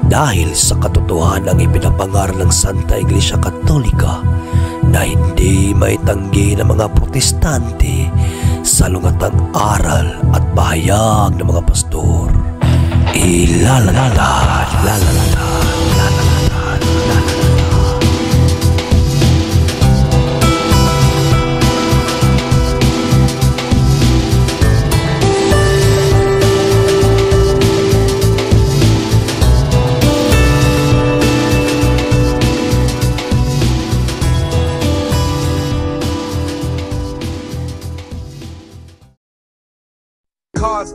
dahil sa katotohanan ng ipinapangaral ng Santa Iglesia Katolika na hindi maitanggi ng mga protestante sa lungatang aral at pahayag ng mga pastor.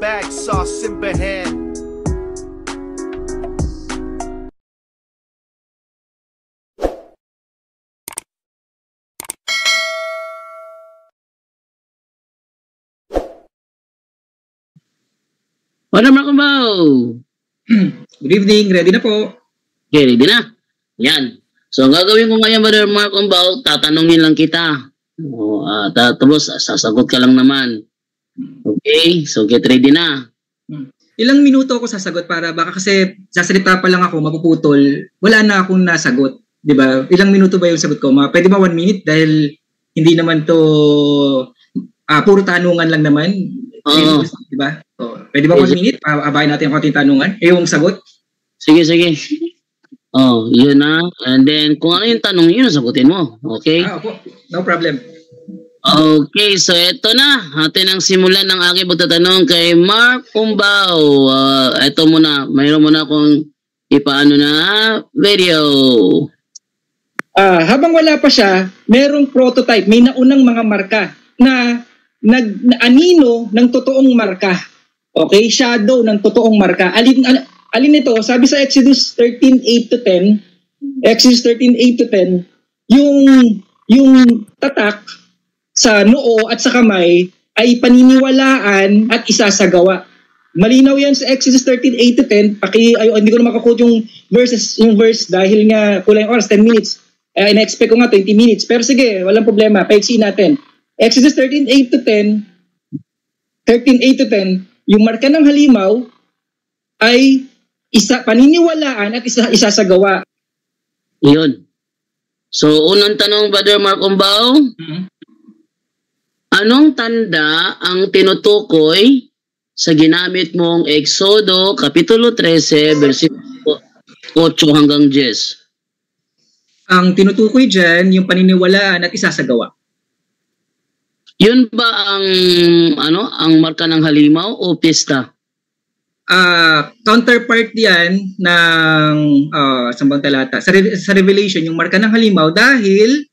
Bag sauce in hand. Ano mga kumbaw? Good evening, ready na po. Okay, ready na. Yan. So, ang gagawin ko ngayon, Brother Mark Kumbaw, tatanungin lang kita. Tapos, sasagot ka lang naman. Okay, so get ready na. Ilang minuto ako sasagot para baka kasi sasalita pa lang ako, mapuputol, wala na akong nasagot. Diba? Ilang minuto ba yung sagot ko? Pwede ba 1 minute? Dahil hindi naman to puro tanungan lang naman. Oo. Diba? So, pwede ba 1 minute? Abayin natin ang konting tanungan. Yung sagot? Sige. Oh, yun na. And then, kung ano yung tanong, yun ang sagutin mo. Okay? Opo. No problem. Okay, so eto na. Atin ang simulan ng aking pagtatanong kay Mark Kumbaw. Eto muna. Mayroon muna akong ipaano na video. Habang wala pa siya, merong prototype. May naunang mga marka na anino ng totoong marka. Okay? Shadow ng totoong marka. Alin ito? Sabi sa Exodus 13:8-10, Exodus 13:8-10, yung tatak sa noo at sa kamay ay paniniwalaan at isasagawa. Malinaw yan sa Exodus 13:8-10. Hindi ko na makaquote yung verse dahil nga kulang oras, 10 minutes. In-expect ko nga 20 minutes. Pero sige, walang problema. Paigsiin natin. Exodus 13:8-10, yung marka ng halimaw ay paniniwalaan at isasagawa. Yun. So, unang tanong, Brother Mark Kumbaw. Anong tanda ang tinutukoy sa ginamit mong Exodo, Kapitulo 13, versikulo 8 hanggang 10? Ang tinutukoy dyan, yung paniniwalaan at isasagawa. Yun ba ang marka ng halimaw o pista? Counterpart yan ng sambang talata. Sa Revelation, yung marka ng halimaw dahil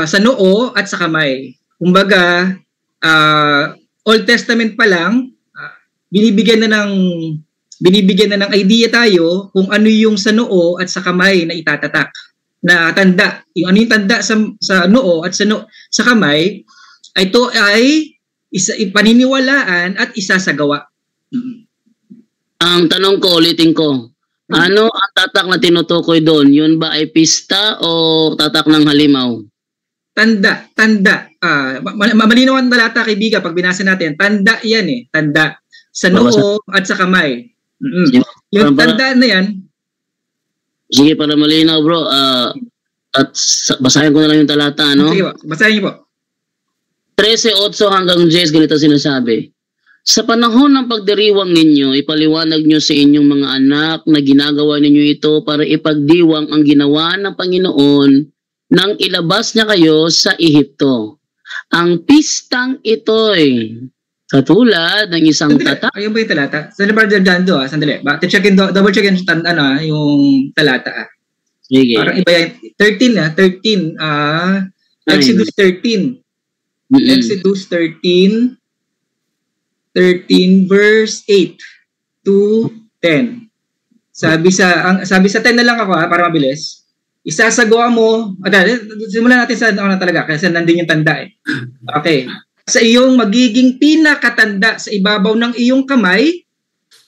sa noo at sa kamay. Kumbaga, Old Testament pa lang, binibigyan na ng idea tayo kung ano yung sa noo at sa kamay na itatatak. Na tanda. Yung ano yung tanda sa noo at sa kamay, ito ay paniniwalaan at isasagawa. Ang tanong ko, ulitin ko. Ano ang tatak na tinutukoy doon? Yun ba ay pista o tatak ng halimaw? Tanda. Malinaw ang talata, kaibigan, pag binasa natin. Tanda yan eh. Tanda. Sa noo at sa kamay. Yung tanda na yan. Sige, para malinaw bro. At basahin ko na lang yung talata, no? Sige po, basahin niyo po. 13:8 hanggang 10, ganito sinasabi. Sa panahon ng pagdiriwang ninyo, ipaliwanag nyo sa inyong mga anak na ginagawa ninyo ito para ipagdiwang ang ginawa ng Panginoon nang ilabas niya kayo sa Ehipto. Ang pistang ito'y katulad ng isang tatak. Ayun ba yung talata? Sandali ba dyan do? Sandali. Double check yung talata. Sige. Parang iba yan. 13. Exodus 13. Exodus 13 verse 8 to 10. Sabi sa 10 na lang ako para mabilis. Isasagawa mo, simulan natin sa talaga kasi nandun yung tanda eh. Okay. Sa iyong magiging pinakatanda sa ibabaw ng iyong kamay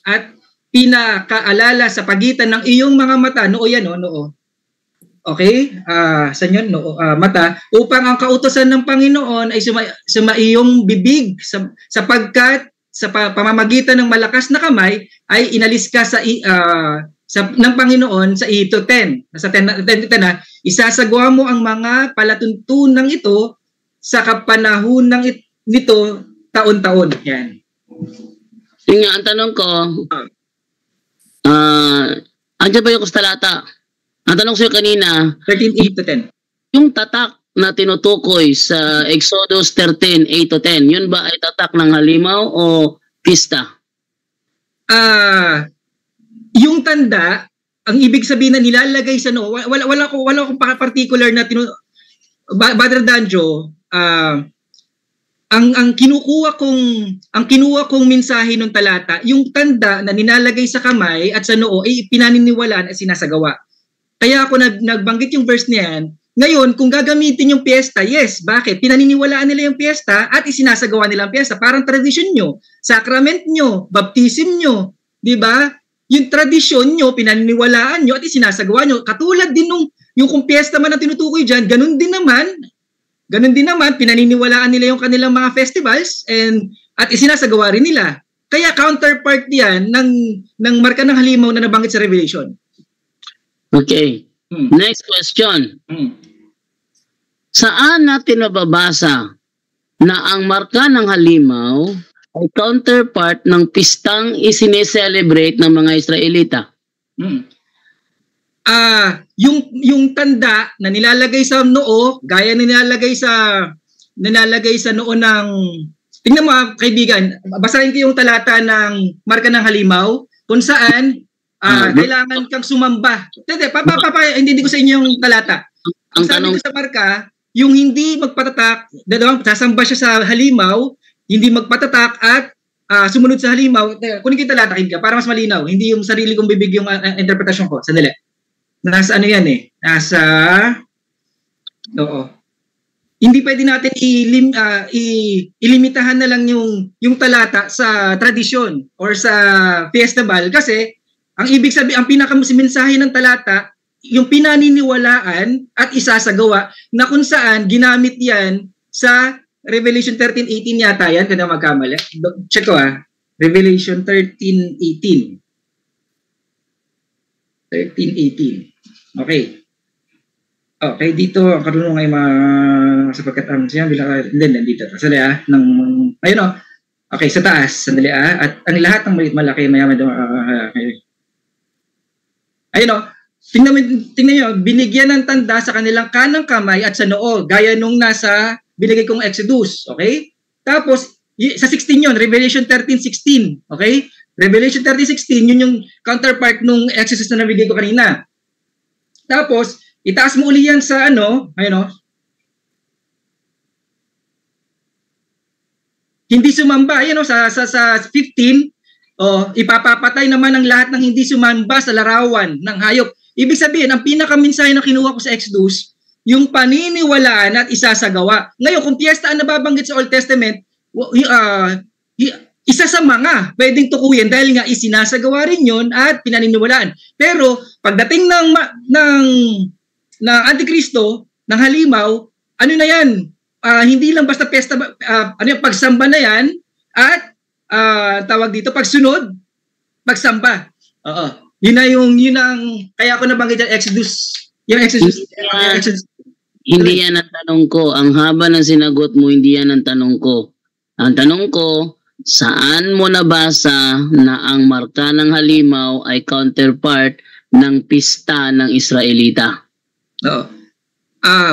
at pinakaalala sa pagitan ng iyong mga mata, noo yan, noo. Okay? Saan yun? Mata. Upang ang kautosan ng Panginoon ay sumaiyong bibig sapagkat sa pamamagitan ng malakas na kamay ay inalis ka ng Panginoon sa 8 to 10. Sa 10 to 10 na, isasagawa mo ang mga palatuntunang ito sa kapanahon nito taon-taon. Yan. Yun nga, ang tanong ko, andyan ba yung kustalata? Ang tanong sa'yo kanina, 13:8 to 10. yung tatak na tinutukoy sa Exodus 13:8 to 10, yun ba ay tatak ng halimaw o pista? Yung tanda, ang ibig sabihin na nilalagay sa wala akong particular na Brother Danjo, ang kinuha kong mensahe ng talata, yung tanda na nilalagay sa kamay at sa noo ay pinaniniwalaan at sinasagawa. Kaya ako nagbanggit yung verse niyan. Ngayon, kung gagamitin yung piyesta, yes, bakit? Pinaniniwalaan nila yung piyesta at isinasagawa nila ang piyesta. Parang tradisyon nyo, sacrament nyo, baptism nyo, di ba? Yung tradisyon nyo, pinaniniwalaan nyo at isinasagawa nyo. Katulad din yung kung piyesta man ang tinutukoy dyan, ganun din naman, pinaniniwalaan nila yung kanilang mga festivals at isinasagawa rin nila. Kaya counterpart yan ng marka ng halimaw na nabanggit sa Revelation. Okay. Next question. Saan natin mababasa na ang marka ng halimaw ay counterpart ng pistang isineselebrate ng mga Israelita? Yung tanda na nilalagay sa noo, gaya na nilalagay sa noo ng, tingnan mo kaibigan, basahin ko yung talata ng marka ng halimaw kung saan kailangan kang sumamba. Hindi ko sa inyo yung talata. Ang sabi ko sa marka, yung hindi magpatatak, sasamba siya sa halimaw, hindi magpatatak at sumunod sa halimaw. Kunin ko yung talata para mas malinaw. Hindi yung sarili kong bibig yung interpretasyon ko. Sandali. Nasa ano yan eh? Hindi pwede natin ilimitahan na lang yung talata sa tradisyon or sa festival kasi ang ibig sabihin, ang pinakamensahe ng talata, yung pinaniniwalaan at isasagawa na kung saan ginamit yan sa Revelation 13:18 yata yan, kaya magkamali. Check ko Revelation 13:18. 13:18. Okay. Okay, dito karunong ay sapagkat ang siya nandito. Sandali ayun o. Okay, sa taas. Sandali At ang lahat ng malaki mayaman doon. Ayun o. Tingnan nyo, binigyan ng tanda sa kanilang kanang kamay at sa noo, gaya nung nasa binigay kong Exodus. Okay? Tapos, sa 16 yun, Revelation 13:16. Okay? Revelation 13:16, yun yung counterpart nung Exodus na nabigay ko kanina. Tapos, itaas mo uli yan sa ayun o. Hindi sumamba, ayun o, sa 15, ipapapatay naman ang lahat ng hindi sumamba sa larawan ng hayop. Ibig sabihin, ang pinakamensahe na kinuha ko sa Exodus, yung paniniwalaan at isasagawa. Ngayon, kung piyesta ang nababanggit sa Old Testament, isa sa mga pwedeng tukuyin dahil nga isinasagawa rin yun at pinaniniwalaan. Pero pagdating ng Antikristo, ng halimaw, ano na yan? Hindi lang basta piyesta, pagsamba na yan at tawag dito, pagsunod, pagsamba. Oo. Yun ang kaya ako nabanggit yung Exodus. Hindi yan ang tanong ko. Ang haba ng sinagot mo, hindi yan ang tanong ko. Ang tanong ko, saan mo nabasa na ang marka ng halimaw ay counterpart ng pista ng Israelita? Oo.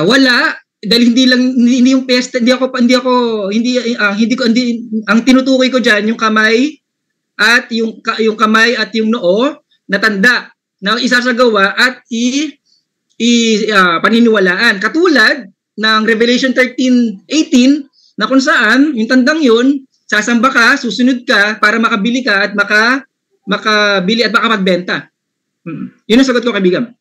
Wala. Dahil hindi yung pesta, ang tinutukoy ko diyan yung kamay at yung kamay at yung noo na tanda na isasagawa at paniniwalaan. Katulad ng Revelation 13:18 na kung saan yung tandang yun, sasamba ka, susunod ka para makabili ka at makabili at makapagbenta. Yun ang sagot ko, kaibigan.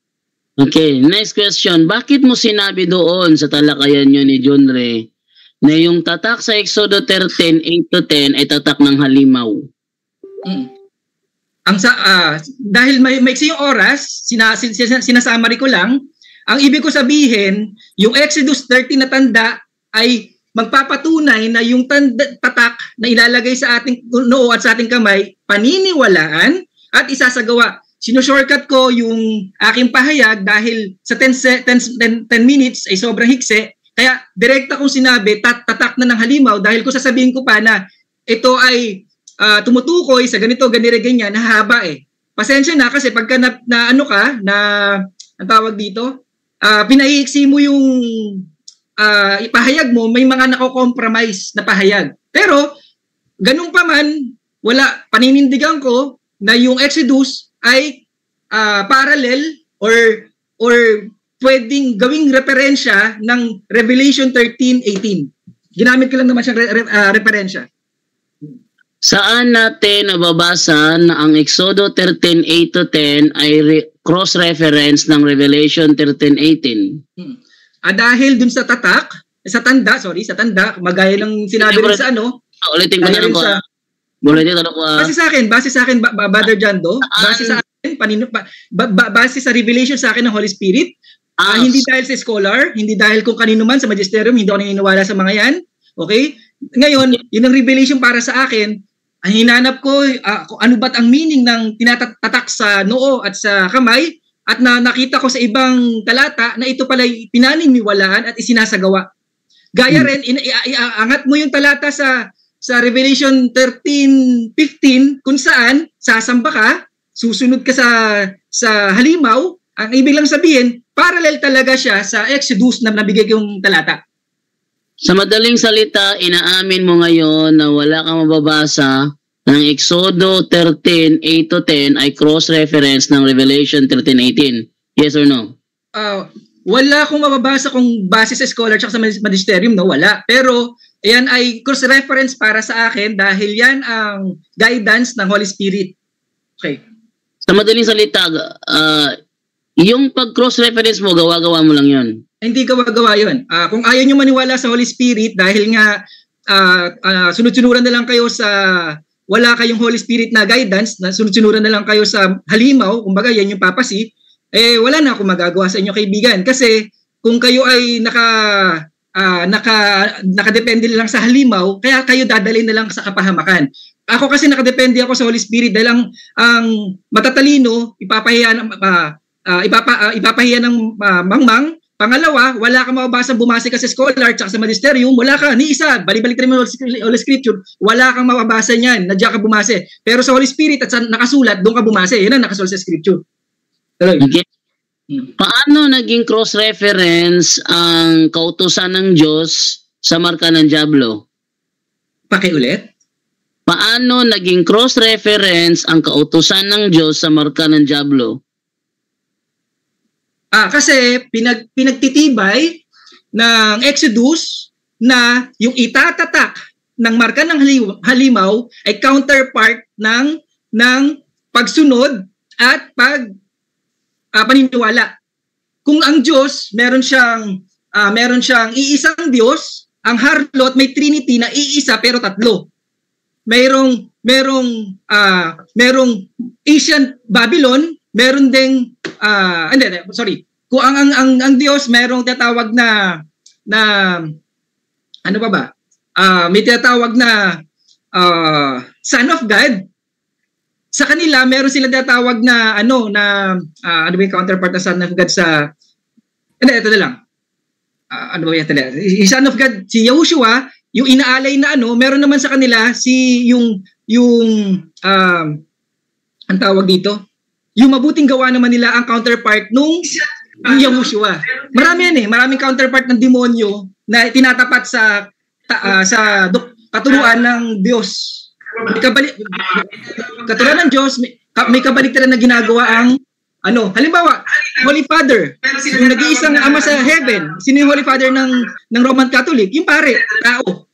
Okay, next question. Bakit mo sinabi doon sa talakayan nyo ni John Ray na yung tatak sa Exodo 13:8 to 10 ay tatak ng halimaw? Dahil maiksi yung oras, sinasummary ko lang, ang ibig ko sabihin, yung Exodus 13 na tanda ay magpapatunay na yung tatak na ilalagay sa ating noo at sa ating kamay, paniniwalaan at isasagawa. Sino-shortcut ko yung aking pahayag dahil sa 10 minutes ay sobrang hikse. Kaya direkta kong sinabi, tatak na ng halimaw dahil kung sasabihin ko pa na ito ay tumutukoy sa ganito, ganyan, haba eh. Pasensya na kasi pagka ang tawag dito, pinaiiksi mo yung ipahayag mo, may mga nako-compromise na pahayag. Pero, ganun pa man, paninindigan ko na yung Exodus ay parallel or pwedeng gawing referensya ng Revelation 13:18. Ginamit ko lang naman siyang referensya. Saan natin nababasa na ang Exodo 13:8-10 ay cross-reference ng Revelation 13:18? Dahil dun sa tanda, magaya ng sinabi rin sa ulitin ko tanong ko. Base sa akin, Brother Jando, base sa akin, base sa revelation sa akin ng Holy Spirit, hindi dahil sa scholar, hindi dahil kung kanino man sa magisterium, hindi ako naniniwala sa mga yan. Okay? Ngayon, yun ang revelation para sa akin. Ang hinanap ko, ano ba't ang meaning ng tinatatak sa noo at sa kamay, at nakita ko sa ibang talata na ito pala pinaniniwalaan at isinasagawa. Gaya rin, iangat mo yung talata sa Revelation 13:15 kung saan sasamba ka, susunod ka sa halimaw, ang ibig lang sabihin, parallel talaga siya sa Exodus na nabigay yung talata. Sa madaling salita, inaamin mo ngayon na wala kang mababasa ng Exodo 13:8-10 ay cross-reference ng Revelation 13:18. Yes or no? Wala akong mababasa kung base sa scholar at sa magisterium, no? Wala. Pero, yan ay cross-reference para sa akin dahil yan ang guidance ng Holy Spirit. Okay. Sa madaling salita, yung pag-cross-reference mo, gawa-gawa mo lang yun. Hindi gawa-gawa yun. Kung ayaw nyo maniwala sa Holy Spirit dahil nga sunod-sunuran na lang kayo sa wala kayong Holy Spirit na guidance, na sunod-sunuran na lang kayo sa halimaw, kumbaga yan yung papasi, wala na akong magagawa sa inyo kaibigan. Kasi kung kayo ay nakadepende lang sa halimaw, kaya kayo dadalhin na lang sa kapahamakan. Ako kasi nakadepende ako sa Holy Spirit dahil ang matatalino, ipapahiya ng mangmang. Pangalawa, wala kang mababasa bumase ka sa scholar at sa magisterium, wala ka, ni isa, balik-balik rin mo Holy Scripture, wala kang mababasa niyan, nadya ka bumase. Pero sa Holy Spirit at sa nakasulat, doon ka bumase, yun ang nakasulat sa Scripture. Okay. Paano naging cross-reference ang kautusan ng Diyos sa marka ng Diablo? Pakiulit? Paano naging cross-reference ang kautusan ng Diyos sa marka ng Diablo? Kasi pinagtitibay ng Exodus na yung itatatak ng marka ng halimaw ay counterpart ng pagsunod at paniniwala. Kung ang Diyos meron siyang iisang Diyos, ang harlot may Trinity na iisa pero tatlo. Merong ancient Babylon, meron ding kung ang Diyos merong tinatawag na ano ba? May tinatawag na Son of God. Sa kanila meron sila tinatawag na ano ba yung counterpart ng Son of God sa ito na lang. Ano ba yan talaga? Yung Son of God, si Yahushua, yung inaalay na meron naman sa kanila yung ang tawag dito, yung mabuting gawa naman nila ang counterpart nung Yahushua. Marami yan maraming counterpart ng demonyo na tinatapat sa katuruan ng Diyos. Katuruan ng Diyos, may kabaliktaran na ginagawa ang halimbawa, Holy Father, yung nag-iisang ama sa heaven, sino yung Holy Father ng Roman Catholic? Yung pare, tao.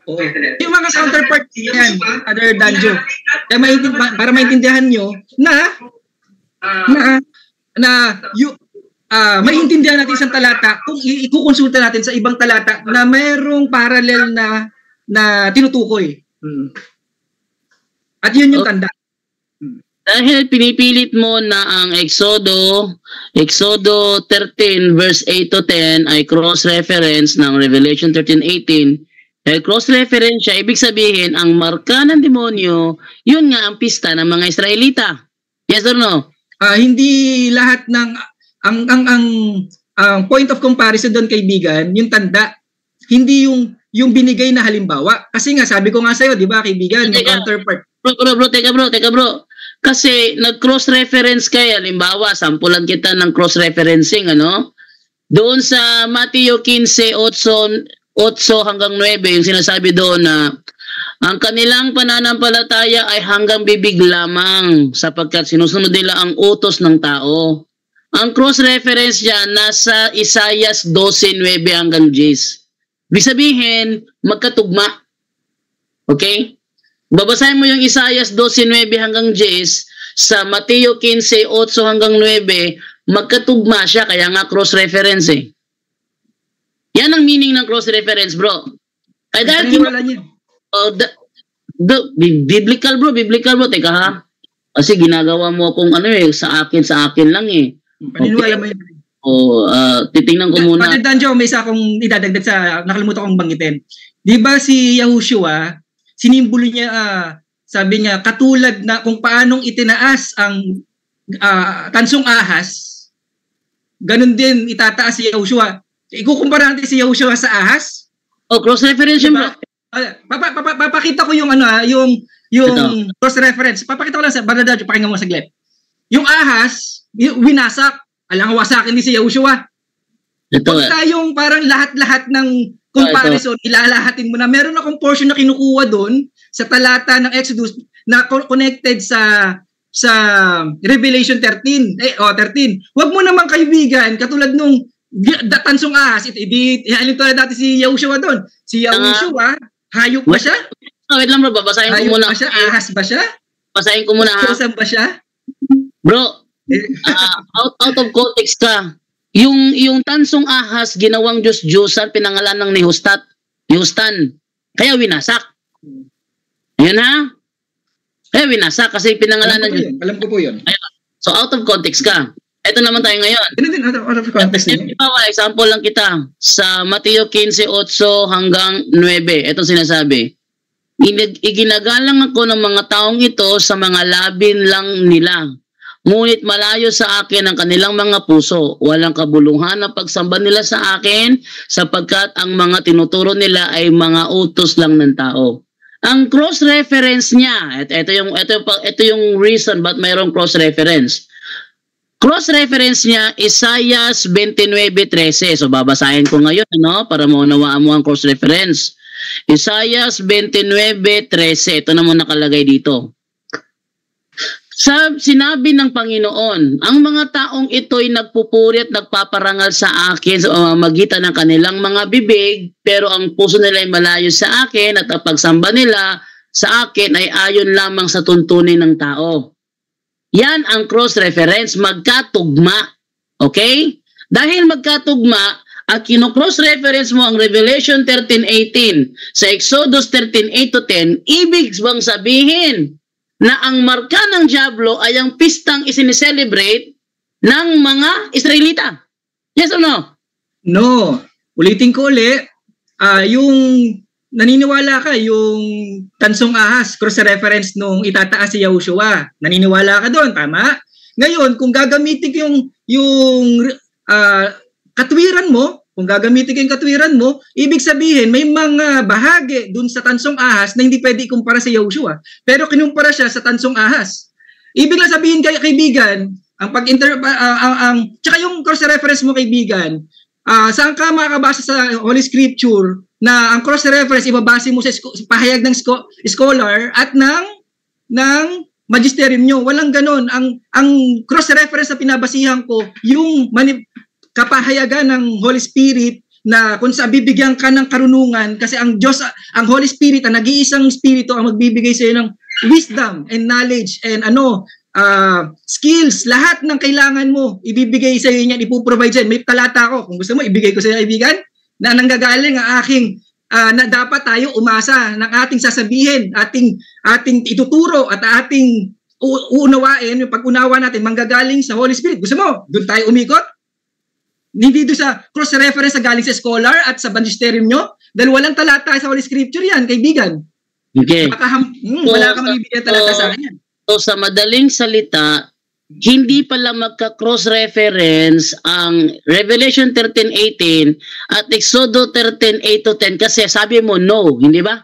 Oo. Yung mga counterpart yan, other than Joe. Kaya para maintindihan nyo maintindihan natin isang talata kung ikukonsulta natin sa ibang talata na mayroong parallel na tinutukoy. At yun yung tanda. Dahil pinipilit mo na ang Exodo 13 verse 8 to 10 ay cross-reference ng Revelation 13:18. Dahil cross-reference siya, ibig sabihin, ang marka ng demonyo, yun nga ang pista ng mga Israelita. Yes or no? Hindi lahat ng ang point of comparison doon, kaibigan, yung tanda, hindi yung binigay na halimbawa. Kasi nga, sabi ko nga sa'yo, di ba, kaibigan, yung counterpart. Teka bro. Kasi nag-cross-reference kayo, halimbawa, sampulan kita ng cross-referencing, ano? Doon sa Mateo 15:8 hanggang 9, yung sinasabi doon na ang kanilang pananampalataya ay hanggang bibig lamang sapagkat sinusunod nila ang utos ng tao. Ang cross-reference dyan nasa Isaiah 12:9 hanggang 10. Ibig sabihin, magkatugma. Okay? Babasahin mo yung Isaiah 12:9 hanggang 10 sa Mateo 15:8 hanggang 9, magkatugma siya, kaya nga cross-reference eh. Yan ang meaning ng cross-reference, bro. Ay dahil biblical bro. Teka ha. Kasi ginagawa mo akong sa akin lang eh. Paniniwala mo yun. Titingnan ko muna. Padre Danjo, may isa akong idadagdag sa nakalimutan kong banggitin. Di ba si Yahushua, sinimbolo niya, sabi niya, katulad na kung paanong itinaas ang tansong ahas, ganun din itataas si Yahushua. Ikukumpara natin si Yahushua sa ahas. Cross-reference yun, bro. Papakita ko yung cross-reference. Papakita ko lang sa Brother Danjo, pakinggan mo saglit. Yung ahas, winasak. Alang wasakin ni si Yahushua. Huwag tayong parang lahat-lahat ng comparison, ilalahatin mo na. Meron akong portion na kinukuha doon sa talata ng Exodus na connected sa Revelation 13. 13. Huwag mo naman, kaibigan, katulad nung tansong ahas, ihalin to na dati si Yahushua doon. Si Yahushua, hayop ba siya? Wait lang bro, babasahin ko muna. Hayop ba siya? Ahas ba siya? Basahin ko muna ha. Kusan ba siya? Bro, out of context ka. Yung tansong ahas, ginawang Diyos-Diyosan, pinangalan ng Hustan. Kaya winasak. Ayan ha? Kaya winasak kasi pinangalan ng Diyos. Alam ko po yun. So out of context ka. Ito naman tayo ngayon. Out of context. Example lang kita. Sa Mateo 15:8 hanggang 9. Ito sinasabi. Iginagalang ako ng mga taong ito sa mga labin lang nila. Ngunit malayo sa akin ang kanilang mga puso. Walang kabuluhan na pagsamba nila sa akin sapagkat ang mga tinuturo nila ay mga utos lang ng tao. Ang cross-reference niya, ito yung reason ba't mayroong cross-reference. Cross-reference niya, Isaiah 29:13. So babasahin ko ngayon para maunawaan mo ang cross-reference. Isaiah 29:13. Ito naman nakalagay dito. Sinabi ng Panginoon, ang mga taong ito'y nagpupuri at nagpaparangal sa akin sa magitan ng kanilang mga bibig, pero ang puso nila ay malayo sa akin at ang pagsamba nila sa akin ay ayon lamang sa tuntunin ng tao. Yan ang cross-reference, magkatugma. Okay? Dahil magkatugma, at kino-cross-reference mo ang Revelation 13:18 sa Exodus 13:8 to 10, ibig bang sabihin na ang marka ng Diablo ay ang pistang isiniselebrate ng mga Israelita? Yes or no? No. Ulitin ko ulit. Yung naniniwala ka, yung tansong ahas, cross-reference nung itataas si Yahushua. Naniniwala ka doon, tama? Ngayon, kung gagamitin yung katwiran mo, ibig sabihin may mga bahagi dun sa tansong ahas na hindi pwede ikumpara sa Yahushua. Pero kinumpara siya sa tansong ahas. Ibig lang sabihin kaibigan, tsaka yung cross-reference mo, kaibigan, saan ka makakabasa sa Holy Scripture na ang cross-reference ibabase mo sa pahayag ng scholar at ng magisterium nyo? Walang ganon. Ang cross-reference na pinabasihan ko, yung kapahayagan ng Holy Spirit na kung saan bibigyan ka ng karunungan, kasi ang Diyos, ang Holy Spirit, ang nag-iisang Espiritu ang magbibigay sa iyo ng wisdom and knowledge and skills, lahat ng kailangan mo ibibigay sa iyo niyan, ipoprovide yan. May talata ko, kung gusto mo ibigay ko sa iyo, kaibigan, na nanggagaling ang aking na dapat tayo umasa ng ating sasabihin, ating ituturo at ating uunawain, yung pag-unawa natin, manggagaling sa Holy Spirit. Gusto mo, doon tayo umikot? Hindi doon sa cross-reference na galing sa scholar at sa magisterium nyo? Dahil walang talata sa Holy Scripture yan, kaibigan. Okay. Wala kang ibigay talata sa akin yan. So sa madaling salita, hindi pala magka-cross-reference ang Revelation 13:18 at Exodus 13:8-10 kasi sabi mo no, hindi ba?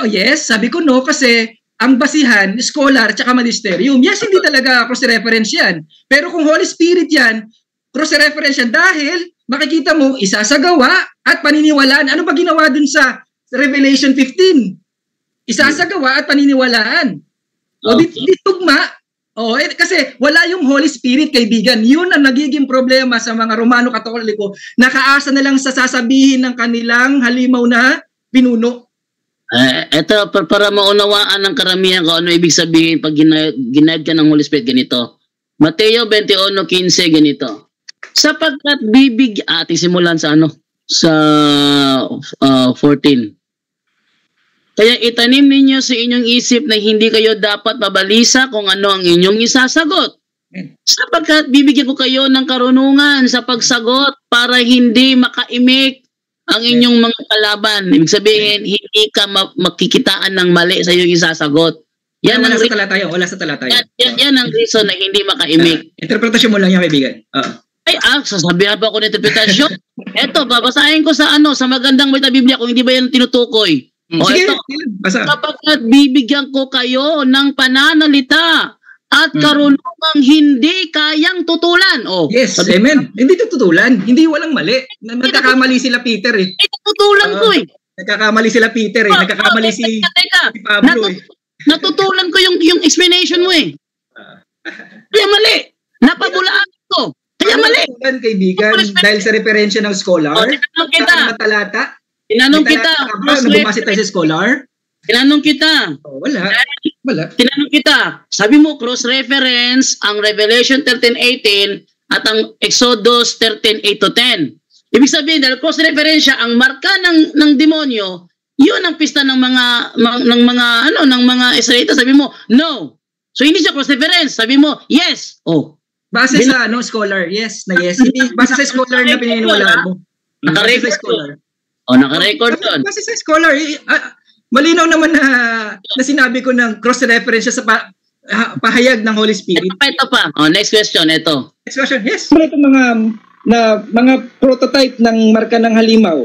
Oh yes, sabi ko no kasi ang basihan, scholar, tsaka magisterium. Yes, hindi talaga cross-reference yan. Pero kung Holy Spirit yan, cross-reference yan dahil makikita mo, isasagawa at paniniwalaan. Ano ba ginawa dun sa Revelation 15? Isasagawa at paniniwalaan. O, di tugma. O, kasi wala yung Holy Spirit, kaibigan. Yun ang nagiging problema sa mga Romano Katoliko. Nakaasa na lang sa sasabihin ng kanilang halimaw na pinuno. Ito, para maunawaan ng karamihan kung ano ibig sabihin pag ginayad ka ng Holy Spirit, ganito. Mateo 21:15, ganito. Sapagkat ating simulan sa sa 14. Kaya itanim ninyo sa inyong isip na hindi kayo dapat mabalisa kung ano ang inyong isasagot. Sapagkat bibigyan ko kayo ng karunungan sa pagsagot para hindi makaimik ang inyong mga kalaban. Ibig sabihin, hindi ka makikitaan ng mali sa iyong isasagot. Yan wala sa talata yun. Wala sa talata yun. Yan ang reason na hindi makaimik. Interpretasyon mo lang yan, kaibigan. Sasabihan pa ako ng interpretasyon. Eto, babasahin ko sa sa magandang Wita Biblia kung hindi ba yan tinutukoy. Sige, ito, basa. Sapagkat bibigyan ko kayo ng pananalita at karunungang hindi kayang tutulan. Yes, amen. Hindi tutulan. Hindi walang mali. Nagkakamali sila Peter eh. Tutulan ko eh. Nagkakamali sila Peter eh. Nagkakamali si Pablo eh. Natutulan ko yung explanation mo eh. Kaya mali. Napabulaan ko. Kaya mali. Kaibigan, dahil sa referensya ng scholar, tinanong kita. Nabumasi tayo sa scholar? Tinanong kita. Wala. Tinanong kita. Sabi mo, cross-reference ang Revelation 13:18 at ang Exodus 13:8-10. Ibig sabihin, dahil cross-reference siya, ang marka ng demonyo, yun ang pista ng mga Israelita. Sabi mo, no. So, hindi siya cross-reference. Sabi mo, yes. Base sa scholar, yes na yes. Hindi, base sa scholar na pininiwalaan mo. Naka-record scholar. Naka-record doon. Base sa scholar, malinaw naman na sinabi ko ng cross-reference sa pahayag ng Holy Spirit. Ito pa. Next question, ito. Next question, yes. Ito mga prototype ng marka ng halimaw.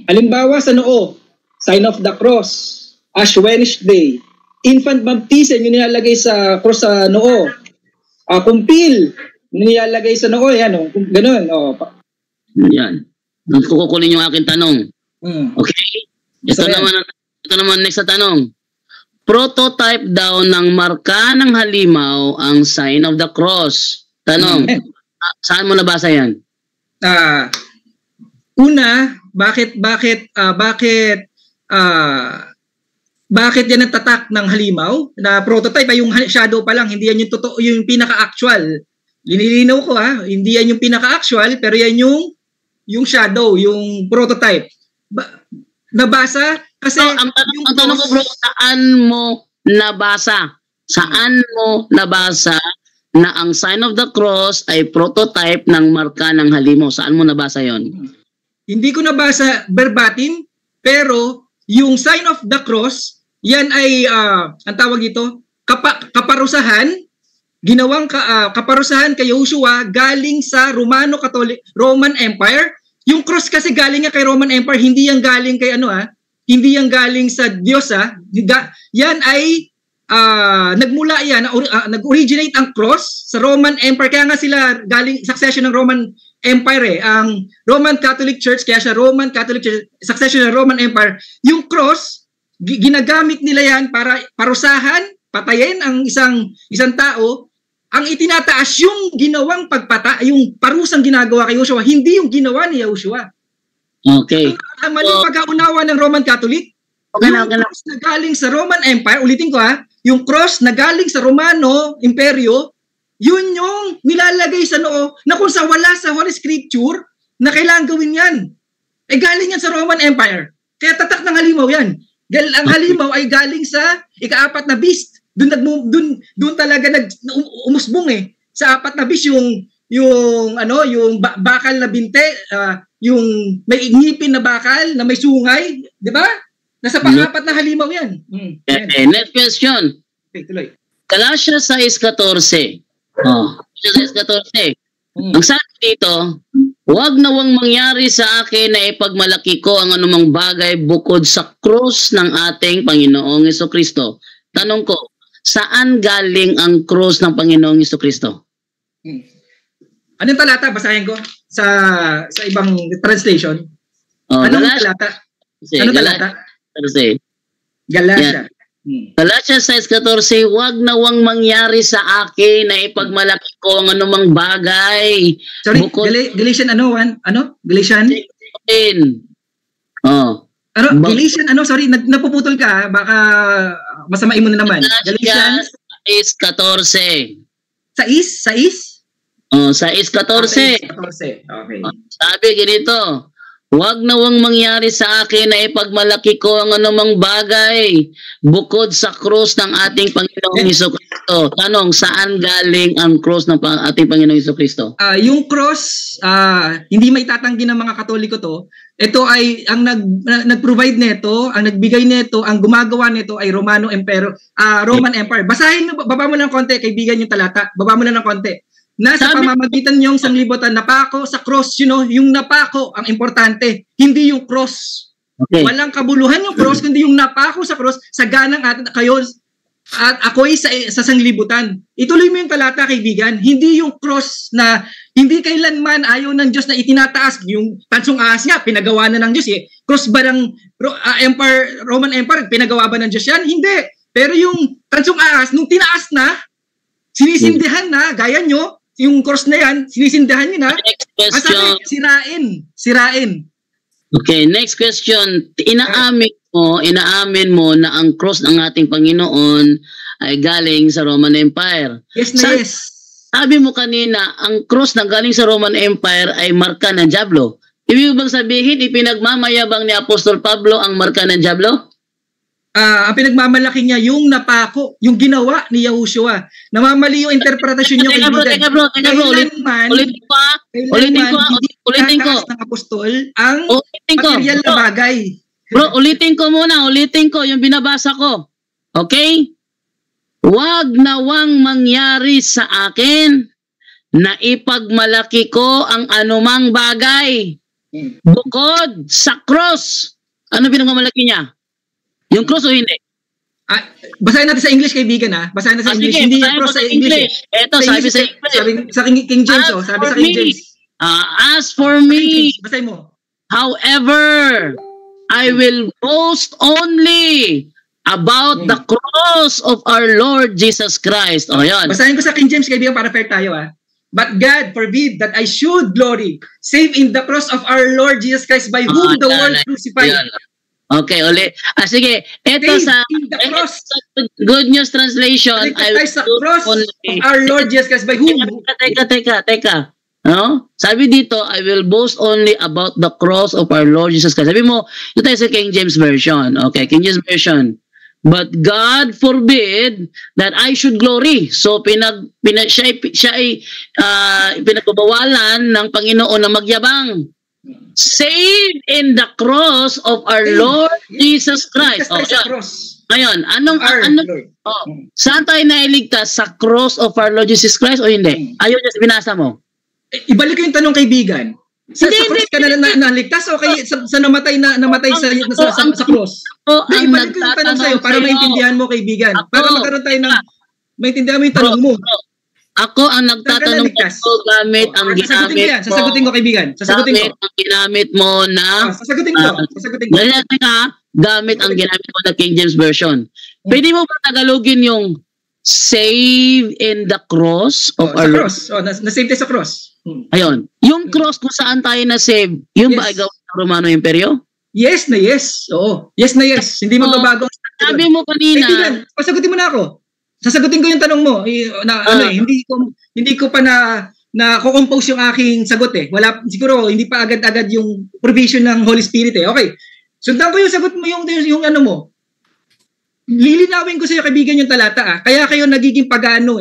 Halimbawa sa noo, sign of the cross, Ash Wednesday, infant baptism yung nilalagay sa cross sa noo. Kumpil, nilalagay sa noo, yan ganun. Yan. Kukunin yung aking tanong. Okay? Ito naman next na tanong. Prototype daw ng marka ng halimaw ang sign of the cross. Tanong, saan mo nabasa yan? Una, bakit yan ang tatak ng halimaw na prototype ay yung shadow pa lang, hindi yan yung totoo, yung pinaka-actual. Linilinaw ko hindi yan yung pinaka-actual, pero yan yung shadow, yung prototype. Nabasa kasi ang tanong ko bro, saan mo nabasa? Saan mo nabasa na ang sign of the cross ay prototype ng marka ng halimaw? Saan mo nabasa yon? Hindi ko nabasa verbatim, pero yung sign of the cross, yan ay ang tawag ito, kaparusahan, ginawang kaparusahan kay Joshua galing sa Roman Empire. Yung cross kasi galing nga kay Roman Empire, hindi yan galing kay hindi yan galing sa Diyos Yan ay nagmula yan, nag-originate ang cross sa Roman Empire. Kaya nga sila galing succession ng Roman Empire ang Roman Catholic Church, kaya siya Roman Catholic Church, succession ng Roman Empire. Yung cross, ginagamit nila yan para parusahan, patayin ang isang tao. Ang itinataas yung ginawang yung parusang ginagawa kay Joshua, hindi yung ginawa ni Joshua. Okay. Ang maling pag-aunawa ng Roman Catholic, yung cross na galing sa Roman Empire, ulitin ko yung cross na galing sa Romano Imperyo, yun yung nilalagay sa noo na kung wala sa Holy Scripture na kailangan gawin yan. Galing yan sa Roman Empire. Kaya tatak ng halimaw yan. Ang halimaw ay galing sa ika-4 na beast. doon talaga umusbong eh. Sa 4 na beast yung bakal na binte, yung may ngipin na bakal na may sungay, di ba? Nasa pang-4 na halimaw yan. Okay, next question. Okay, tuloy. Galatians 6:14. Galatians 6:14. Ang sabi dito, huwag nawang mangyari sa akin na ipagmalaki ko ang anumang bagay bukod sa krus ng ating Panginoong Jesucristo. Tanong ko, saan galing ang krus ng Panginoong Jesucristo? Anong talata? Basahin ko sa ibang translation. Anong talata? Anong talata? Galatia. Galatians 6:14, huwag nawang mangyari sa akin na ipagmalaki ko ang anumang bagay. Sorry, Galatian Galatian? Galatian sorry, napuputol ka, baka masamain mo na naman. Galatians 6:14. Sa 6:14. Okay. Sabi ganito, huwag nawang mangyari sa akin na ipagmalaki ko ang anumang bagay bukod sa krus ng ating Panginoong Jesucristo. Tanong, saan galing ang krus ng ating Panginoong Jesucristo? Yung cross, hindi may tatanggi ng mga Katoliko to. Ito ay, ang nag-provide nito, ang nagbigay nito, ang gumagawa nito ay Roman Empire. Basahin mo, baba mo ng konti, kaibigan yung talata. Baba mo na ng konti. Nasa pamamagitan niyong sanglibutan, napako sa cross, yung napako ang importante, hindi yung cross. Okay. Walang kabuluhan yung cross, kundi yung napako sa cross, saganang atin kayo at ako'y sa sanglibutan. Ituloy mo yung talata, kaibigan, hindi yung cross na hindi kailanman ayaw ng Diyos na itinataas. Yung tansong ahas nga, pinagawa na ng Diyos eh. Cross ba ng Roman Empire, pinagawa ba ng Diyos yan? Hindi. Pero yung tansong ahas, nung tinaas na, sinisindihan na, gaya nyo, yung cross na yan, sinisindahan nyo na. Next question. Sirain. Okay, next question. Inaamin mo na ang cross ng ating Panginoon ay galing sa Roman Empire. Yes na yes. Sabi mo kanina, ang cross na galing sa Roman Empire ay marka ng Diablo. Ibig bang sabihin, ipinagmamayabang ni Apostol Pablo ang marka ng Diablo? Ang pinagmamalaki niya yung napako, yung ginawa ni Yahushua. Namamali yung interpretasyon niyo. Teka bro. Ulitin ko. Ng apostol ang material na bagay. Bro, ulitin ko yung binabasa ko. Okay? Huwag nawang mangyari sa akin na ipagmalaki ko ang anumang bagay bukod sa cross. Ano pinagmamalaki niya? Yung cross o hindi? Basahin natin sa English, kaibigan ha. Basahin natin sa English. Sige, hindi yung cross sa English. Ito, sabi sa English. Sa King James, sabi sa King James. As for me, basahin mo. However, I will boast only about the cross of our Lord Jesus Christ. O, yan. Basahin ko sa King James, kaibigan, para fair tayo ha. But God forbid that I should glory, save in the cross of our Lord Jesus Christ, by whom the world crucified. Okay, uli. Sige, ito sa Good News Translation, I will sa cross of our Lord Jesus Christ, by whom? Teka. No? Sabi dito, I will boast only about the cross of our Lord Jesus Christ. Sabi mo, ito tayo sa King James Version. Okay, King James Version. But God forbid that I should glory. So, siya ay pinagbabawalan ng Panginoon na magyabang. Save in the cross of our Lord Jesus Christ. Ngayon, saan tayo nailigtas? Sa cross of our Lord Jesus Christ o hindi? Ayaw niya binasa mo. Ibalik ko yung tanong, kaibigan. Sa cross ka na naligtas o kaya sa namatay sa cross? Ibalik ko yung tanong sa'yo para maintindihan mo, kaibigan. Para magkaroon tayo ng maintindihan mo yung tanong mo. Ako ang nagtatanong ko gamit ang ginamit mo. Sasagutin ko, kaibigan. Sasagutin ko. Ang ginamit mo na... Sasagutin ko. Gamit ang ginamit mo na King James Version. Pwede mo ba Tagalogin yung save in the cross of our Lord? Na-save tayo sa cross. Ayun. Yung cross kung saan tayo na-save, yung ba ay gawin ng Romano Imperyo? Yes na yes. Oo. Yes na yes. Hindi magbabago. Sabi mo kanina... Kaibigan, pasagutin mo na ako. Sasagutin ko yung tanong mo. Hindi ko pa na-compose yung aking sagot eh. Wala, siguro hindi pa agad-agad yung provision ng Holy Spirit eh. Okay. Sundan ko yung sagot mo, yung ano mo. lilinawin ko sa iyo kaibigan yung talata kaya kayo nagiging pagano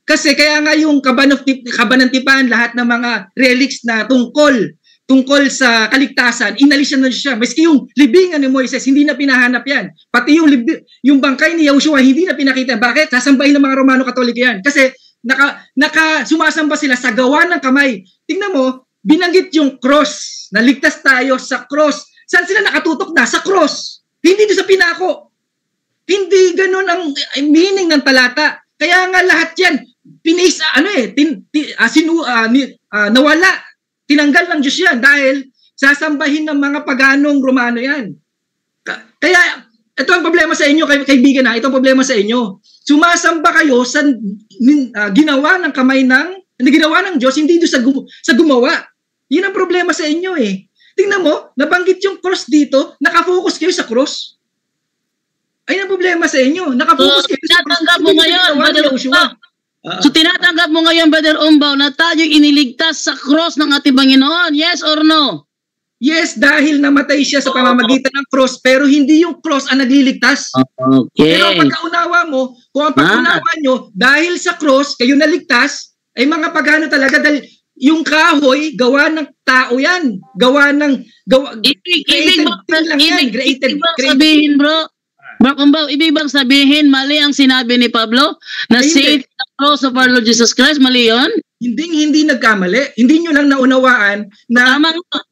Kasi kaya nga yung kabanantipan, lahat ng mga relics na tungkol sa kaligtasan, inalis na siya. Maski yung libingan ni Moises, hindi na pinahanap yan. Pati yung bangkay ni Yahushua, hindi na pinakita. Bakit? Sasambahin ng mga Romano Katoliko yan. Kasi sumasamba sila sa gawa ng kamay. Tingnan mo, binanggit yung cross. Naligtas tayo sa cross. Saan sila nakatutok na? Sa cross. Hindi doon sa pinako. Hindi ganun ang meaning ng talata. Kaya nga lahat yan, nawala. Tinanggal ng Diyos yan dahil sasambahin ng mga paganong Romano yan. Kaya ito ang problema sa inyo, kaibigan ito ang problema sa inyo. Sumasamba kayo sa ginawa ng kamay ginawa ng Diyos, hindi doon sa gumawa. Yun ang problema sa inyo Tingnan mo, nabanggit yung cross dito, nakafocus kayo sa cross. Ayun ang problema sa inyo. Nakafocus kayo sa cross. Tinatanggap mo ngayon, Brother Umbaw. So tinatanggap mo ngayon, Brother Umbaw, na tayo iniligtas sa cross ng ating Panginoon. Yes or no? Yes, dahil namatay siya sa pamamagitan ng cross, pero hindi yung cross ang nagliligtas. Okay. Pero pagkaunawa mo, kung ang pagkaunawa nyo, dahil sa cross, kayo naligtas, ay mga pagano talaga, dahil yung kahoy, gawa ng tao yan. Gawa ng... Ibig bang sabihin, bro? Bro Umbaw, ibig bang sabihin, mali ang sinabi ni Pablo, na save the cross of our Lord Jesus Christ? Mali yun? Hindi nagkamali. Hindi nyo lang naunawaan na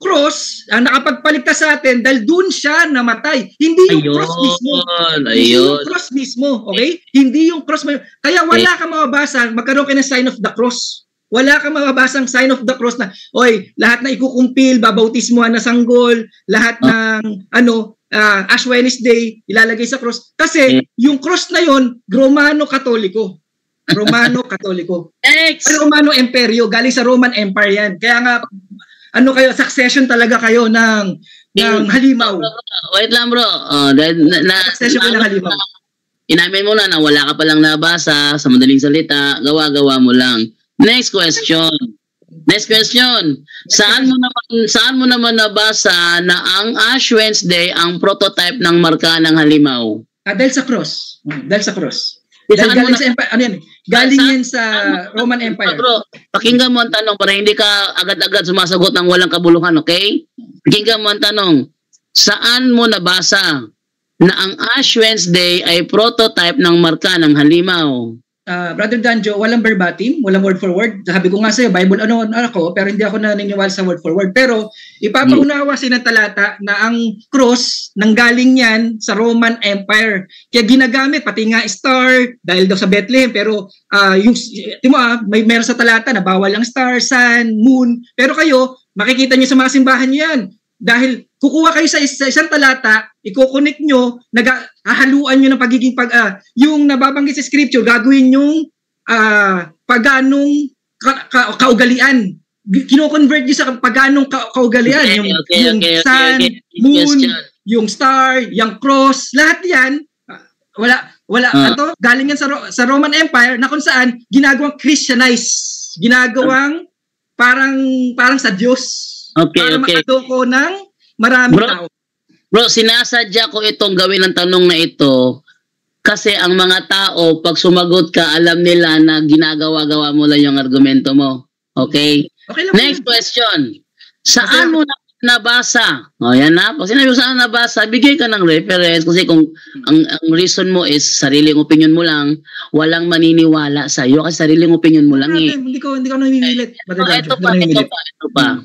cross ang nakapagpaligtas sa atin dahil dun siya namatay. Hindi yung cross mismo. Hindi yung cross mismo. Okay? Hindi yung cross. Kaya wala kang mababasa, magkaroon kayo ng sign of the cross. Wala kang mababasang sign of the cross na, lahat na ikukumpil, babautismuhan na sanggol, lahat ng, Ash Wednesday, ilalagay sa cross. Kasi, yung cross na yon Romano Katoliko. Romano Katoliko. Romano Imperio, galing sa Roman Empire yan. Kaya nga, succession talaga kayo ng halimaw. Wait lang, bro. Succession kayo ng halimaw. Inamin mo na wala ka palang nabasa, sa madaling salita, gawa-gawa mo lang. Next question. Saan mo naman nabasa na ang Ash Wednesday ang prototype ng marka ng halimaw? Dahil sa cross. Galing yan sa Roman Empire. Bro, pakinggan mo ang tanong para hindi ka agad-agad sumasagot ng walang kabuluhan, okay? Pakinggan mo ang tanong. Saan mo nabasa na ang Ash Wednesday ay prototype ng marka ng halimaw? Brother Danjo, walang verbatim, walang word for word. Sabi ko nga sa'yo, Bible ako, pero hindi ako naniniwala sa word for word. Pero ipapaunawa ng talata na ang cross nanggaling yan sa Roman Empire. Kaya ginagamit, pati nga star, dahil daw sa Bethlehem. Pero meron sa talata na bawal ang star, sun, moon. Pero kayo, makikita nyo sa mga simbahan nyo yan. Dahil kukuha kayo sa isang talata, i-connect nyo, hahaluan nyo ng pagiging yung nababanggit sa scripture, gagawin yung paganong kaugalian. Kino-convert nyo sa paganong kaugalian. Yung sun, moon, yung star, yung cross, lahat yan, galing yan sa Roman Empire na kung saan ginagawang Christianize. Ginagawang parang sa Diyos. Para makadoko ng maraming tao. Bro, sinasadya ko itong gawin ng tanong na ito kasi ang mga tao, pag sumagot ka, alam nila na ginagawa-gawa mo lang yung argumento mo. Okay? Next question. Saan mo nabasa? Yan na. Pag sinabi mo saan nabasa, bigay ka ng reference kasi kung ang reason mo is sariling opinion mo lang, walang maniniwala sa'yo kasi sariling opinion mo lang Hindi ko namimilit. Ito pa.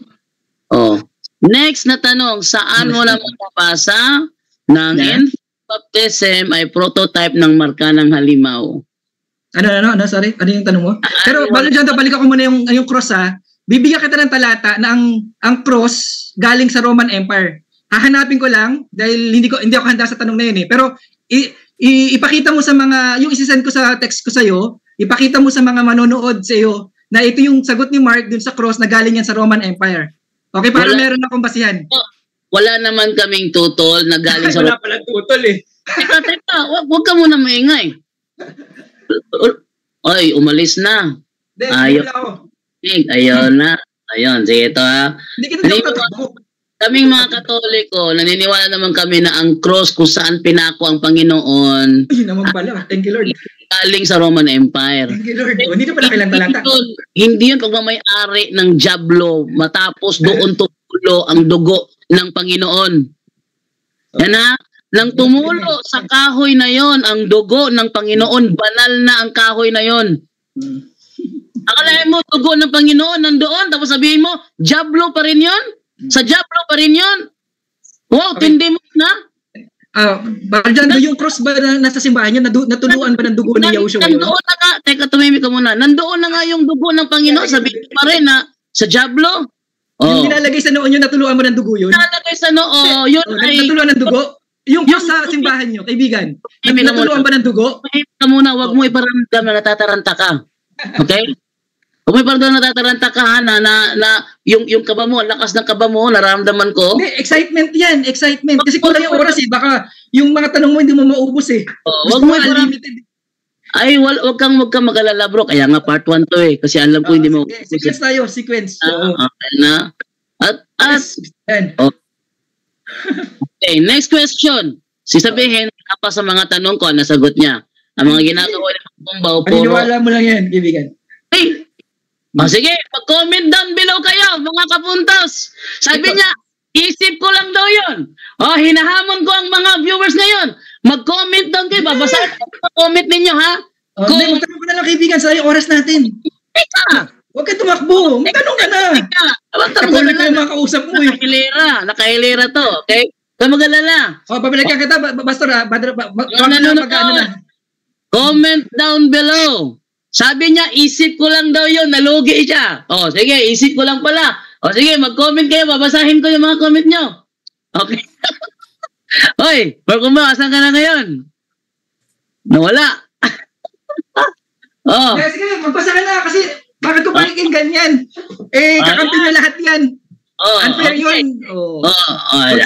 Next na tanong, saan mo naman nabasa ng infant baptism ay prototype ng marka ng halimaw? Sorry? Ano yung tanong mo? Pero bago dyan, balik ako muna yung cross Bibigyan kita ng talata na ang cross galing sa Roman Empire. Hahanapin ko lang dahil hindi ako handa sa tanong na yun Pero ipakita mo sa mga, yung isisend ko sa text ko sa'yo, ipakita mo sa mga manonood sa'yo na ito yung sagot ni Mark dun sa cross na galing yan sa Roman Empire. Okay, para meron akong basihan. Wala naman kaming tutol na galing sa... Wala palang tutol Teka, huwag ka muna maingay. Oy, umalis na. Ayaw na. Ayun, sige ito Hindi kita tatakbo. kaming mga Katoliko, naniniwala naman kami na ang cross kung saan pinako ang Panginoon Yun naman pala. Thank you, Lord. galing sa Roman Empire. Thank you, Lord. Hindi na pala kailang talata. Hindi yun pagmamayari ng Diablo matapos doon tumulo ang dugo ng Panginoon. Yan ha? Nang tumulo sa kahoy na yon ang dugo ng Panginoon, banal na ang kahoy na yon. Akalain mo, dugo ng Panginoon nandoon, tapos sabihin mo, Diablo pa rin yon? Sa Diablo pa rin yon? Wow, Okay. tindi mo na. Barjan, yung cross ba na nasa simbahan niyo, natuluan ba ng dugo ni Yahushua yun? Nandoon na nga, teka, tumimik ka muna. Nandoon na nga yung dugo ng Panginoon, sabihin pa rin na sa Diablo. Yung nilalagay sa noo niyo, natuluan mo ng dugo yun? Nalagay sa noo, yun ay... Natuluan ng dugo? Yung cross sa simbahan niyo, kaibigan, natuluan ba ng dugo? Tumimik ka muna, wag mo iparamdam na natataranta ka. Okay? Huwag mo iparamdam na natataranta ka, ha, na yung kaba mo, lakas ng kaba mo, nararamdaman ko. Hindi, excitement yan, excitement. Kasi kung yung oras baka yung mga tanong mo hindi mo maubos Wag mo unlimited. Ay, wag kang mag-alala, bro. Kaya nga part 1 to eh. Kasi alam ko hindi mo... Sequence tayo, sequence. Okay na. At Yan. okay, next question. Sisabihin, pa sa mga tanong ko, nasagot niya. Ang mga ginagawa ni Pumbaw, puro... Paniniwala mo lang yan, kaibigan. Hey! Sige, mag-comment down below kayo, mga kapuntos. Sabi niya, isip ko lang daw yun. Hinahamon ko ang mga viewers ngayon. Mag-comment down kayo, babasahin ko ang comment ninyo, ha? Hindi, magtanong ka na lang, kaibigan, sa oras natin. Teka! Huwag ka tumakbo. Magtanong ka na. Katuloy ko yung mga kausap mo. Nakahilera to, okay? Kaya mag-alala. Babalikan kita, Pastor, Comment down below. Sabi niya, isip ko lang daw yun, nalugi siya. Sige, isip ko lang pala. Sige, mag-comment kayo, babasahin ko yung mga comment nyo. Okay. Hoy, Marcumba, asan ka na ngayon? Nawala. Sige, magbasa ka na kasi bakit ko palikin ganyan? Kakampi na lahat yan. Unfair yun.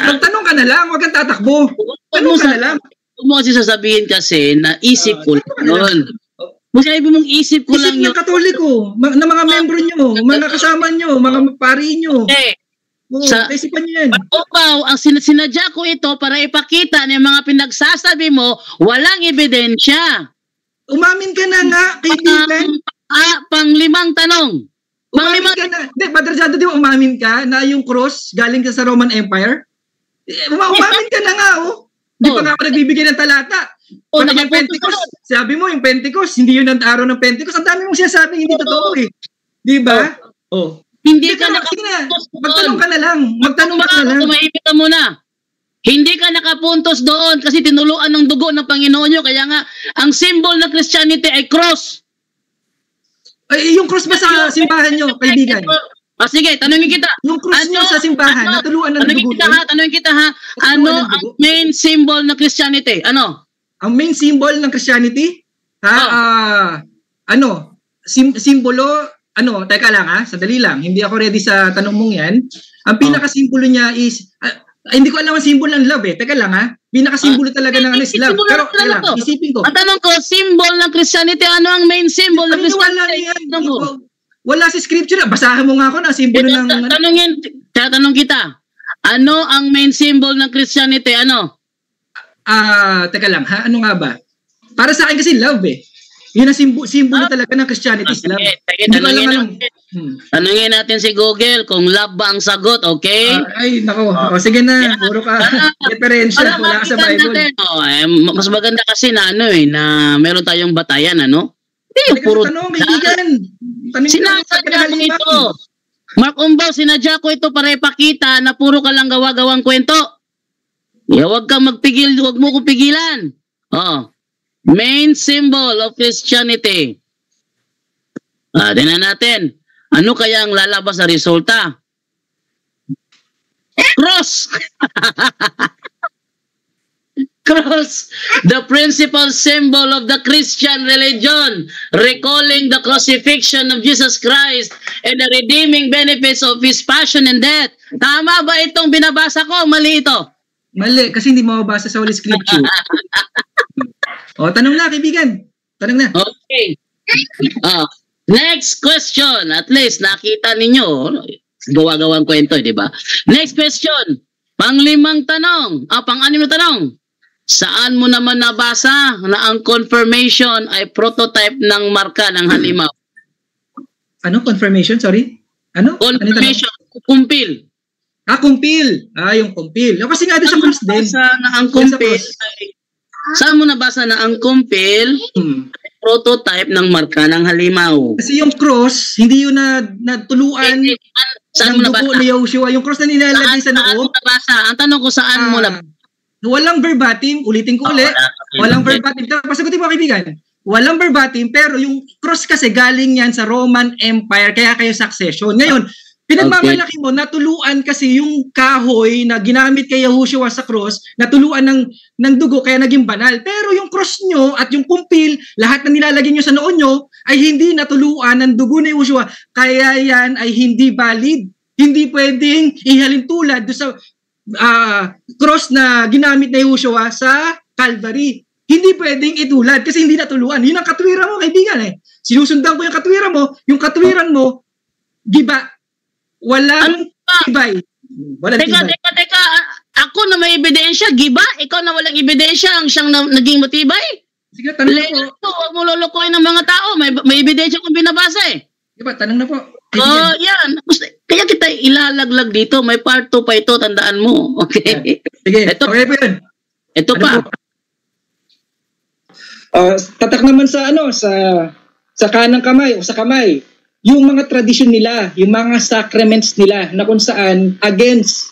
Magtanong ka na lang, huwag kang tatakbo. Tanong ka na lang. Huwag mo kasi sasabihin kasi na isip ko lang yun. Sabi mong isip ko lang yun. Isip ng Katoliko, na mga membro nyo, mga kasama nyo, mga pari nyo. Isipan nyo yan. Ang sinadya ko ito para ipakita ng mga pinagsasabi mo, walang ebidensya. Umamin ka na nga, kaibigan. Panglimang tanong. Umamin ka na. Padre Jado, di ba umamin ka na yung cross galing ka sa Roman Empire? Umamin ka na nga, Di pa nga ako nagbibigay ng talata. Pag yung Pentecost, sabi mo yung Pentecost, hindi yun ang araw ng Pentecost. Ang dami mong sinasabing hindi totoo Di ba? Hindi ka nakapuntos doon. Magtanong ka na lang. Magtanong ka na lang. Tumahimik ka muna. Hindi ka nakapuntos doon kasi tinuluan ng dugo ng Panginoon nyo. Kaya nga, ang symbol ng Christianity ay cross. Yung cross ba sa simbahan nyo, kaibigan? Sige, tanungin kita. Yung cross nyo sa simbahan, natuluan ng dugo. Tanungin kita ha. Ano ang main symbol ng Christianity? Ano? Ang main symbol ng Christianity? Simbolo, teka lang sadali lang. Hindi ako ready sa tanong mong yan. Ang pinaka-simbolo niya is, hindi ko alam ang symbol ng love Teka lang Pinaka-simbolo talaga ng is love. Pero, isipin ko. Ang tanong ko, symbol ng Christianity, ano ang main symbol ng Christianity? Wala sa scripture. Basahan mo nga ako na simbolo ng... Tatanong kita, ano ang main symbol ng Christianity? Ano? Teka lang Ano nga ba? Para sa akin kasi love Yun ang simbolo talaga ng Christianity is love. Tanungin natin si Google kung love ba ang sagot, okay? Nako. Sige na. Puro ka. Diferensya. Wala ka sa Bible. Mas maganda kasi na na meron tayong batayan, Hindi puro tanong, kaibigan. Sinasadya ko ito. Mark Umbaw, sinadya ko ito para ipakita na puro ka lang gawa-gawang kwento. Huwag kang magpigil, huwag mo kong pigilan. Main symbol of Christianity. Tingnan natin. Ano kaya ang lalabas na resulta? Cross! Cross, the principal symbol of the Christian religion, recalling the crucifixion of Jesus Christ and the redeeming benefits of His passion and death. Tama ba itong binabasa ko? Mali ito? Mali, kasi hindi mo mabasa sa Holy Scripture. Tanong na, kaibigan. Tanong na. Okay. Next question. At least nakita ninyo, gawa-gawang kwento, di ba? Next question. Pang-5 tanong. Pang-6 na tanong. Saan mo naman nabasa na ang confirmation ay prototype ng marka ng halimaw? Ano? Confirmation? Sorry? Ano? Confirmation. Kumpil. Kumpil. Yung kumpil. Kasi nga doon sa cross din. Saan mo nabasa na ang kumpil ay prototype ng marka ng halimaw? Kasi yung cross, hindi yun natuluan saan mo ng dugo nabasa? ni Yoshua. Yung cross na nilalagay sa Saan mo noo. nabasa? Ang tanong ko, saan mo nabasa? Walang verbatim. Ulitin ko ulit. Walang verbatim. Pasagutin mo, kaibigan. Walang verbatim, pero yung cross kasi galing yan sa Roman Empire, kaya kayo succession. Ngayon, pinagmamalaki mo, natuluan kasi yung kahoy na ginamit kay Yahushua sa cross, natuluan ng dugo, kaya naging banal. Pero yung cross nyo at yung kumpil, lahat na nilalagay nyo sa noo nyo, ay hindi natuluan ng dugo ni Yahushua. Kaya yan ay hindi valid. Hindi pwedeng ihalin tulad doon sa cross na ginamit na Yahushua sa Calvary. Hindi pwedeng itulad kasi hindi natuluan. Yun ang katwiran mo, kaibigan eh. Sinusundan ko yung katwiran mo, giba. Walang ibay. Teka. Ako na may ebidensya, giba? Ikaw na walang ebidensya ang siyang naging matibay? Sige, tanong na po. Huwag mo lulukoy ng mga tao. May ebidensya kung binabasa eh. Diba, tanong na po. Yan. Kaya kita ilalaglag dito. May part 2 pa ito, tandaan mo. Okay? Sige, okay po yun. Ito pa. Tatak naman sa kanang kamay o sa kamay, yung mga tradisyon nila, yung mga sacraments nila na kung saan against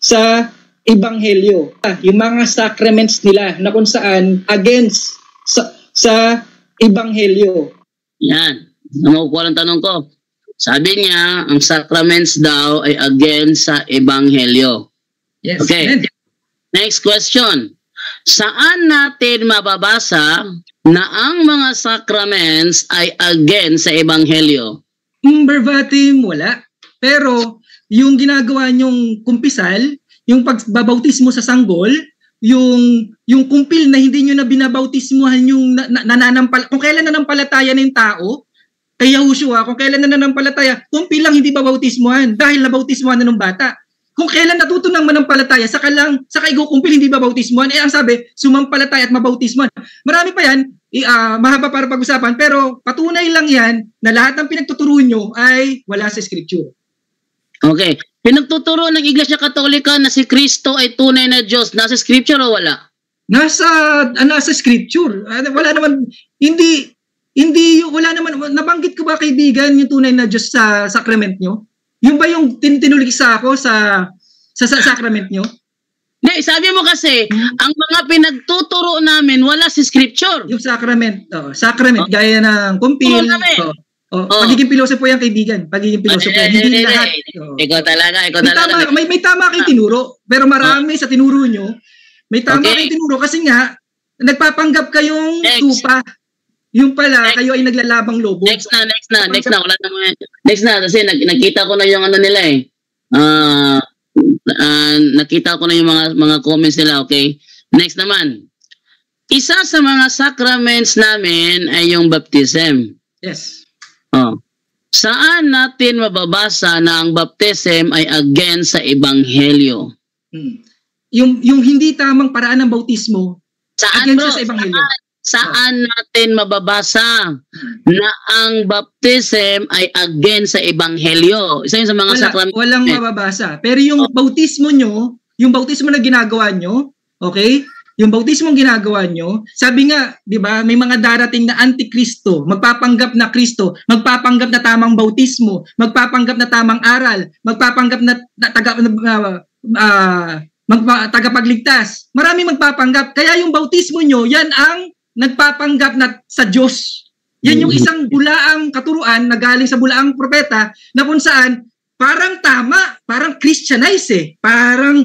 sa ebanghelyo. Yung mga sacraments nila na kung saan against sa ebanghelyo. Yan. Nakukuha ng tanong ko. Sabi niya, ang sacraments daw ay against sa ebanghelyo. Yes. Okay. Next question. Saan natin mababasa na ang mga sacraments ay against sa ebanghelyo? Verbatim, wala. Pero, yung ginagawa nyong kumpisal, yung pagbabautismo sa sanggol, yung kumpil na hindi nyo na binabautismuhan yung kung kailan nanampalataya na yung tao, kay Yahushua, kung kailan nananampalataya, kumpil lang hindi babautismuhan dahil nabautismuhan na ng bata. Kung kailan natuto ng manampalataya, saka igukumpil hindi babautismuhan, ang sabi, sumampalataya at mabautismuhan. Marami pa yan, mahaba para pag-usapan, pero patunay lang yan na lahat ng pinagtuturo nyo ay wala sa Scripture. Okay. Pinagtuturo ng Iglesia Katolika na si Kristo ay tunay na Diyos. Nasa Scripture o wala? Nasa Scripture. Wala naman, wala naman, nabanggit ko ba kaibigan yung tunay na Diyos sa sacrament nyo? Yung ba yung tinuliksa ako sa sacrament nyo? Hindi, sabi mo kasi, ang mga pinagtuturo namin wala sa Scripture. Yung sacrament, gaya ng kumpil. Pagiging pilosopo yan, kaibigan. Pagiging pilosopo yan. Hindi lahat. Ikaw talaga. May tama kayong tinuro, pero marami sa tinuro nyo, may tama kayong tinuro kasi nga, nagpapanggap kayong tupa. Yung pala, kayo ay naglalabang lobo. Next na. Wala naman. Next na, kasi nakita ko na yung ano nila eh. Nakita ko na yung mga comments nila, okay? Next naman. Isa sa mga sacraments namin ay yung baptism. Yes. Saan natin mababasa na ang baptism ay against sa ebanghelyo? Yung hindi tamang paraan ng bautismo, against sa ebanghelyo. Saan natin mababasa na ang baptism ay against sa ebanghelyo? Isa yun sa mga sacraments. Walang mababasa. Pero yung bautismo nyo, yung bautismo na ginagawa nyo, okay? Yung bautismo ginagawa nyo, sabi nga, di ba, may mga darating na antikristo, magpapanggap na Kristo, magpapanggap na tamang bautismo, magpapanggap na tamang aral, magpapanggap na tagapagligtas. Marami magpapanggap. Kaya yung bautismo nyo, yan ang nagpapanggap na sa Diyos. Yan yung isang bulaang katuruan na galing sa bulaang propeta na kung saan parang tama, parang Christianize eh. Parang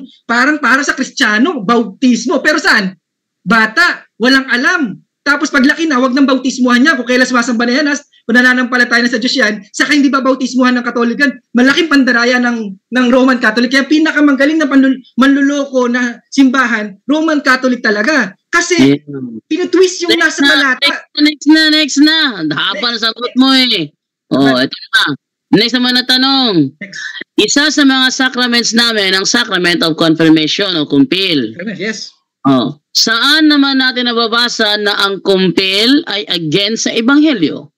para sa Kristiyano, bautismo. Pero saan? Bata, walang alam. Tapos paglaki na, wag nang bautismuhan niya. Kung kailan sumasamba na yan, nananampalataya na sa Diyos yan, saka hindi ba bautismuhan ng Katolikan? Malaking pandaraya ng Roman Catholic. Kaya pinakamagaling na manluloko na simbahan, Roman Catholic talaga. Kasi pinutwist yung nasa talata. Next na. Haba na sagot mo eh. Ito na. Next naman na tanong. Next. Isa sa mga sacraments namin ang Sacrament of Confirmation o kumpil. Yes. Oh. Saan naman natin nababasa na ang kumpil ay against sa ebanghelyo?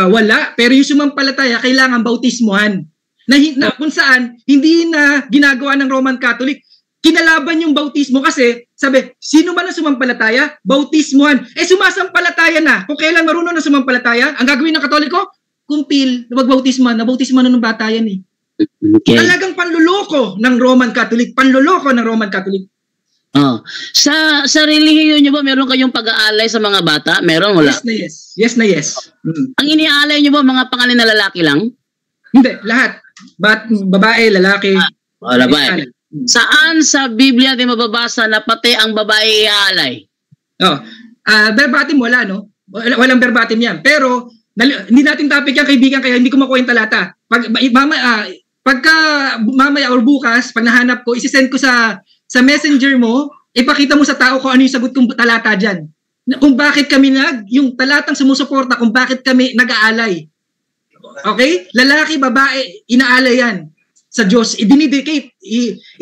Wala, pero yung sumampalataya kailangan bautismuhan. Na kung saan hindi na ginagawa ng Roman Catholic, kinalaban yung bautismo kasi sabi, sino man ang sumampalataya? Bautismuhan. Sumasampalataya na. Kung kailan marunong na sumampalataya, ang gagawin ng Katoliko, kumpil, nagbautismuhan ng bata yan eh. Okay. Talagang panluloko ng Roman Catholic. Panluloko ng Roman Catholic. Oh. Sa relihiyon nyo ba meron kayong pag-aalay sa mga bata? Meron, wala? Yes na yes. Yes na yes. Ang iniaalay nyo ba mga pangalan na lalaki lang? Hindi, lahat. Babae, lalaki. Babae. Saan sa Biblia din mababasa na pati ang babae iaalay? Verbatim wala, no? Walang verbatim yan. Pero, hindi natin topic yan, kaibigan, kaya hindi ko makuha yung talata. Pagka mamaya or bukas, pag nahanap ko, isisend ko sa messenger mo, ipakita mo sa tao kung ano yung sagot kong talata dyan. Kung bakit kami yung talatang sumusuporta, kung bakit kami nag-aalay. Okay? Lalaki, babae, inaalay yan sa Diyos. Idinidicate,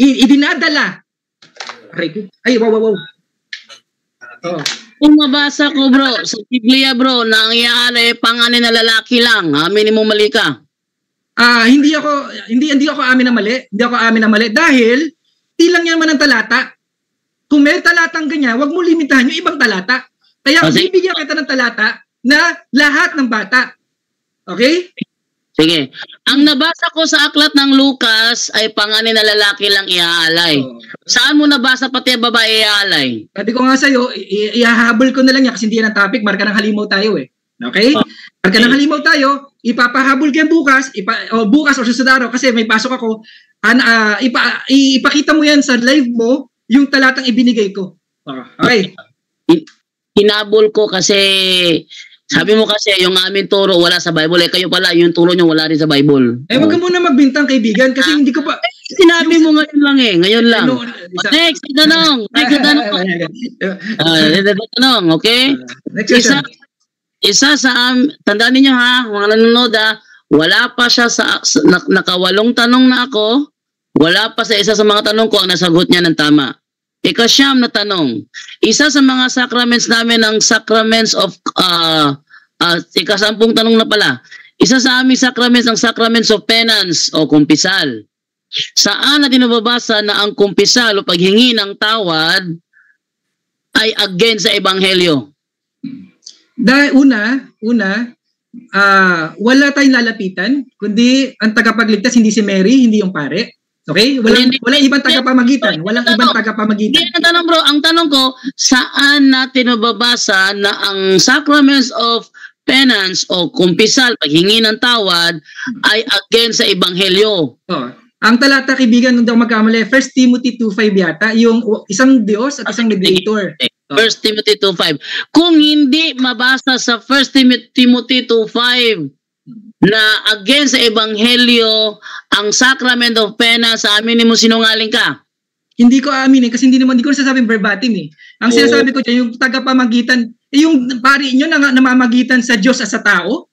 idinadala. Ay, wow. Oh. Kung mabasa ko bro, sa Biblia bro, na ang iaalay pangalan na lalaki lang, amin mo mali ka. Hindi ako amin na mali. Hindi ako amin na mali dahil tilang yan man ang talata. Kung may talatang ganyan, wag mo limitahan yung ibang talata. Kaya bibigyan kita ng talata na lahat ng bata. Okay? Sige. Ang nabasa ko sa aklat ng Lucas ay pangalan na lalaki lang iaalay. Saan mo nabasa pati ang babae iaalay? Sabi ko nga sa'yo, ihahabol ko na lang yan kasi hindi yan ang topic. Marka ng halimaw tayo eh. Okay? Marka ng halimaw tayo, ipapahabol kayo bukas, bukas o susunod araw kasi may pasok ako. Ipakita mo yan sa live mo yung talatang ibinigay ko. Okay? Hinabol ko kasi sabi mo kasi yung aming turo wala sa Bible. Kayo pala, yung turo nyo wala rin sa Bible. Wag ka muna magbintang kaibigan kasi hindi ko pa... Sinabi mo ngayon lang eh. Ngayon lang. Next tanong. Tanong, okay? Isa sa... Tandaan ninyo ha, mga nanonood ha, wala pa siya sa... Nakawalong tanong na ako. Wala pa sa isa sa mga tanong ko ang nasagot niya ng tama. Ikasyam na tanong. Isa sa mga sacraments namin ang sacraments of ikasampung tanong na pala. Isa sa aming sacraments ang sacraments of penance o kumpisal. Saan natin nababasa na ang kumpisal o paghingi ng tawad ay against sa ebanghelyo? Dahil wala tayong lalapitan kundi ang tagapagligtas hindi si Mary, hindi yung pare. Okay? Walang ibang tagapamagitan. Walang ibang tagapamagitan. Ang tanong bro, ang tanong ko, saan natin mababasa na ang sacraments of penance o kumpisal, paghingi ng tawad, ay against sa ebanghelyo? Ang talata, kaibigan, nung daw magkamali, 1 Timothy 2:5 yata, yung isang Diyos at isang mediator. 1 Timothy 2:5. Kung hindi mabasa sa 1 Timothy 2:5, na against sa ebanghelyo ang sacrament of penance, sa amin mo sinungaling ka? Hindi ko aaminin kasi hindi ko nasasabing verbatim eh. Ang sinasabi ko dyan, yung tagapamagitan, yung pari nyo na namamagitan sa Diyos at sa tao.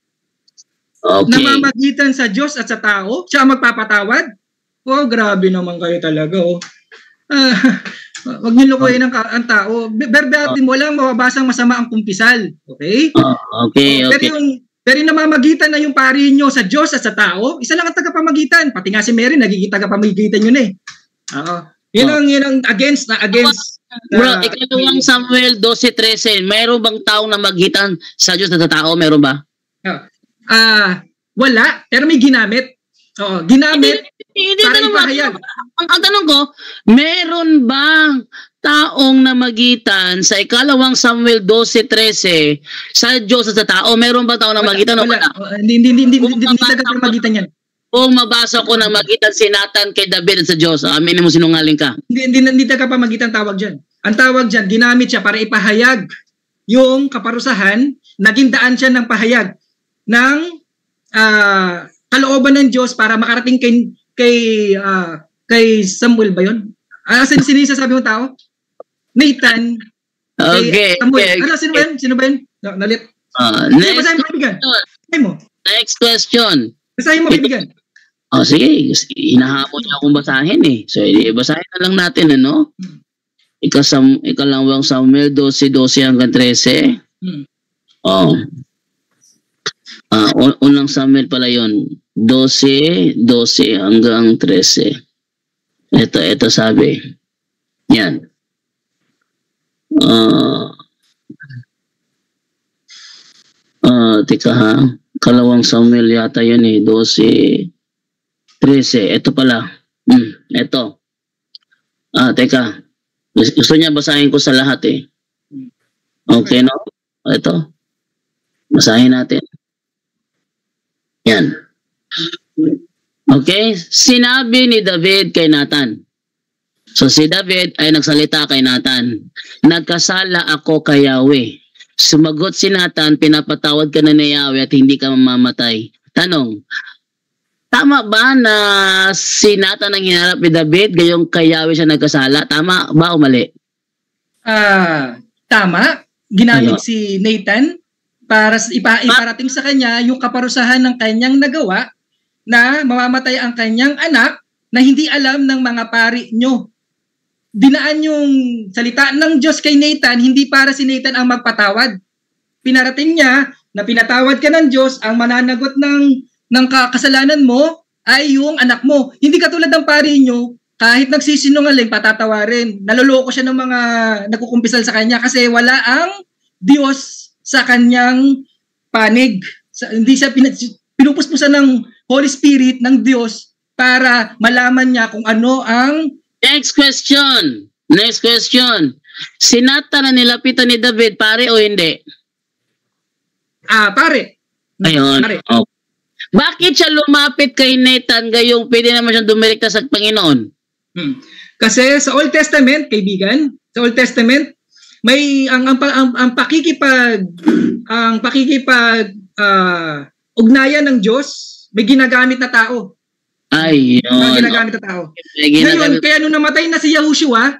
Okay. Namamagitan sa Diyos at sa tao, siya ang magpapatawad. Grabe naman kayo talaga wag niyo lukuhin ang tao. Verbatim mo lang mababasang masama ang kumpisal. Okay? Okay. Pero yung namamagitan na yung pari nyo sa Diyos at sa tao, isa lang ang tagapamagitan. Pati nga si Mary, nagiging tagapamagitan yun eh. Yun ang against. Bro, ikalawang Samuel 12:13, mayroon bang taong namagitan sa Diyos at sa tao? Meron ba? Wala, pero may ginamit. Ginamit para ipahayag. Ang tanong ko, meron bang taong namagitan sa ikalawang Samuel 12:13 sa Diyos at sa tao? Meron ba taong namagitan o wala? Hindi tagapamagitan yan. Kung mabasa ko namagitan si Nathan kay David at sa Diyos, amin mo sinungaling ka. Hindi tagapamagitan tawag dyan. Ang tawag dyan, ginamit siya para ipahayag yung kaparusahan, naging daan siya ng pahayag ng kalooban ng Diyos para makarating kay Samuel ba yun? Sino yung sasabi mo tao? Nathan. Okay. Samuel. Sino ba yun? Nalit. Next question. Basahin mo, kaibigan. Sige, hinahamon niya akong basahin eh. So, basahin na lang natin, ano? Ikalawang Samuel 12:12 hanggang 13. Unang Samuel pala yun. 12 hanggang 13. Ito sabi. Yan. Teka ha. Kalawang Samuel yata yun eh. 12, 13. Ito pala. Ito. Teka. Gusto niya basahin ko sa lahat eh. Okay, no? Ito. Basahin natin. Yan. Okay? Sinabi ni David kay Nathan. So si David ay nagsalita kay Nathan. Nagkasala ako kay Yahweh. Sumagot si Nathan, pinapatawad ka na ni Yahweh at hindi ka mamamatay. Tanong, tama ba na si Nathan ang hinarap ni David, gayong kay Yahweh siya nagkasala? Tama ba o mali? Tama. Ginamit si Nathan para iparating sa kanya yung kaparusahan ng kanyang nagawa na mamamatay ang kanyang anak na hindi alam ng mga pari nyo. Dinaan yung salita ng Diyos kay Nathan, hindi para si Nathan ang magpatawad. Pinarating niya na pinatawad ka ng Diyos, ang mananagot ng kasalanan mo ay yung anak mo. Hindi katulad ng pari nyo, kahit nagsisinungaling, patatawarin. Naloloko siya ng mga nagkukumpisal sa kanya kasi wala ang Diyos sa kanyang panig. Hindi siya pinupuspusan ng Holy Spirit ng Diyos para malaman niya kung ano ang... Next question. Si Nathan na nilapitan ni David, pare o hindi? Pare. Ayun. Pare. Oh. Bakit siya lumapit kay Nathan gayong pwede naman siyang dumirekta sa Panginoon? Kasi sa Old Testament, kaibigan, sa Old Testament, may ang ugnayan ng Diyos, may ginagamit na tao. Ayun. Ginagamit na tao. Ngayon, kaya nung namatay na si Yahushua,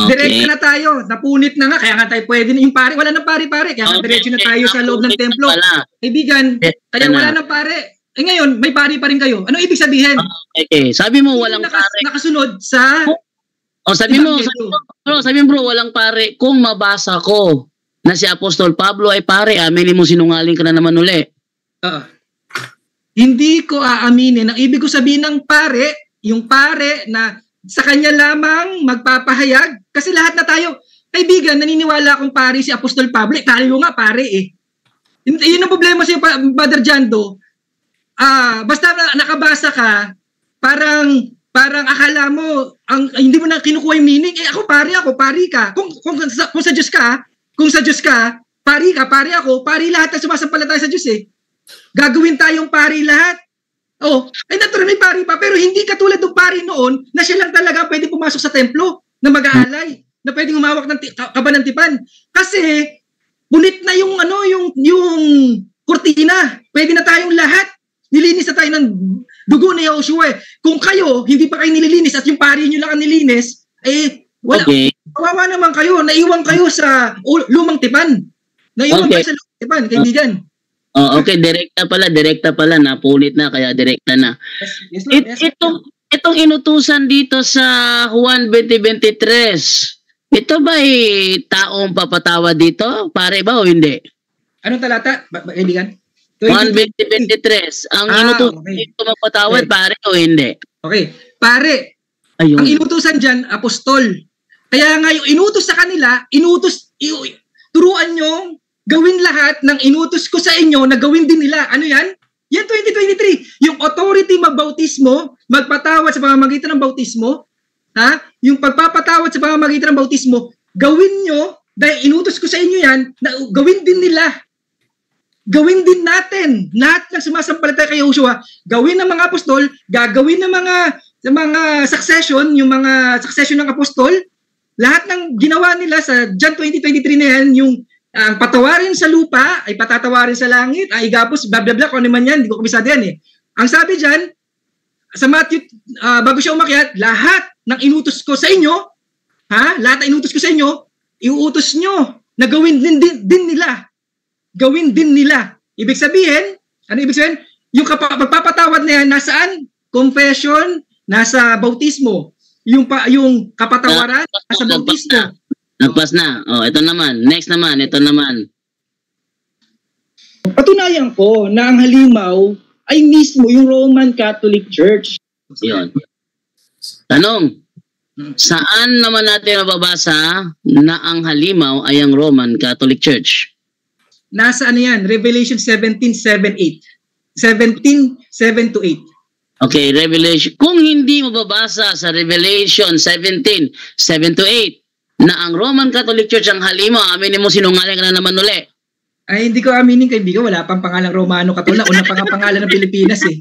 diretso na tayo. Napunit na nga. Kaya nga tayo pwede na yung pare. Wala nang pare-pare. Kaya nga diretso na tayo sa loob ng templo. Kaibigan, kaya wala nang pare. Ngayon, may pare pa rin kayo. Ano ibig sabihin? Okay. Sabi mo walang pare. Nakasunod sa... sabi mo bro, walang pare. Kung mabasa ko na si Apostol Pablo ay pare, aminin mo sinungaling ka na naman uli. Hindi ko aaminin. Ang ibig ko sabihin ng pare, yung pare na sa kanya lamang magpapahayag. Kasi lahat na tayo, kaibigan, naniniwala akong pare si Apostol Pablo. Tayo nga pare eh. Yun ang problema sa Brother Jando. Basta nakabasa ka, parang akala mo, hindi mo na kinukuha yung meaning. Ako, pare ka. Kung sa Diyos ka, pare ako, pare lahat na sumasampalataya sa Diyos eh. Gagawin tayong pari lahat. Natural may pari pa. Pero hindi katulad ng pari noon na siya lang talaga pwede pumasok sa templo na mag-aalay, na pwedeng humawak ng kabanantipan. Kasi, punit na yung kurtina. Pwede na tayong lahat. Nilinis na tayo ng dugo ni Yahushua. Kung kayo, hindi pa kayo nililinis at yung pari nyo lang ang nilinis, wala. Okay. Kawawa naman kayo. Naiwan kayo sa lumang tipan. Naiwan kayo sa lumang tipan, kaibigan. Okay, direkta pala, napunit na, kaya direkta na. Yes, Lord. Itong inutusan dito sa Juan 20:23, ito ba taong papatawad dito? Pare ba o hindi? Anong talata, kaibigan? Juan 20:23, ang inutusan dito mapatawad, pare o hindi? Okay, pare. Ayun. Ang inutusan dyan, apostol. Kaya nga yung inutos sa kanila, turuan nyo, gawin lahat ng inutos ko sa inyo na gawin din nila. Ano yan? Yan 2023. Yung authority magbautismo, magpatawad sa pamamagitan ng bautismo, yung pagpapatawad sa pamamagitan ng bautismo, gawin nyo, dahil inutos ko sa inyo yan, na gawin din nila. Gawin din natin. Lahat ng sumasampalataya kay Yahushua, gawin ng mga apostol, gagawin ng mga succession, yung mga succession ng apostol, lahat ng ginawa nila sa John 20:23 na yan, yung ang patawarin sa lupa ay patatawarin sa langit, ang igapos, blah blah blah, kung ano man yan, hindi ko kabisado yan eh. Ang sabi dyan, sa Matthew, bago siya umakyat, lahat ng inutos ko sa inyo, lahat ng inutos ko sa inyo, iuutos nyo na gawin din nila. Gawin din nila. Ibig sabihin, ano ibig sabihin? Yung pagpapatawad na yan, nasaan? Confession, nasa bautismo. Yung kapatawaran, nasa bautismo. Nagpas na. Oh, ito naman. Next naman, ito naman. Patunayan ko na ang halimaw ay mismo yung Roman Catholic Church. Yun. Tanong, saan naman natin mababasa na ang halimaw ay ang Roman Catholic Church? Nasa ano yan? Revelation 17:7-8. 17:7-8. Okay, Revelation. Kung hindi mababasa sa Revelation 17:7-8 na ang Roman Catholic Church ang halimaw, aminin mo sinungaling ka na naman uli. Ay, hindi ko aminin, kaibigan. Wala pang pangalang Romano Katolik. Una pang pangalan ng Pilipinas eh.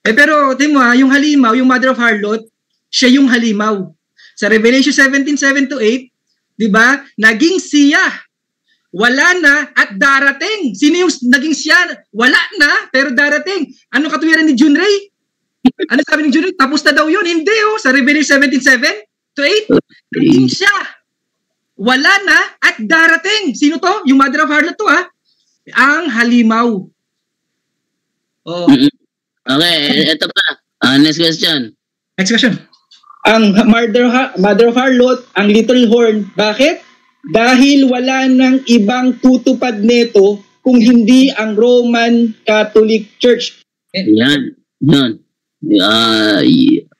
Pero, tingin mo yung halimaw, yung mother of harlot, siya yung halimaw. Sa Revelation 17:7-8, di ba? Naging siya. Wala na at darating. Sino yung naging siya? Wala na, pero darating. Ano katuwiran ni Junrey? Ano sabi ni Junrey? Tapos na daw yun. Hindi sa Revelation 17:7-8, naging siya. Wala na at darating. Sino to? Yung mother of harlot to ang halimaw. Oh. Okay, ito pa. Next question. Next question. Ang mother of harlot, ang little horn. Bakit? Dahil wala nang ibang tutupad nito kung hindi ang Roman Catholic Church. Yan. Yun.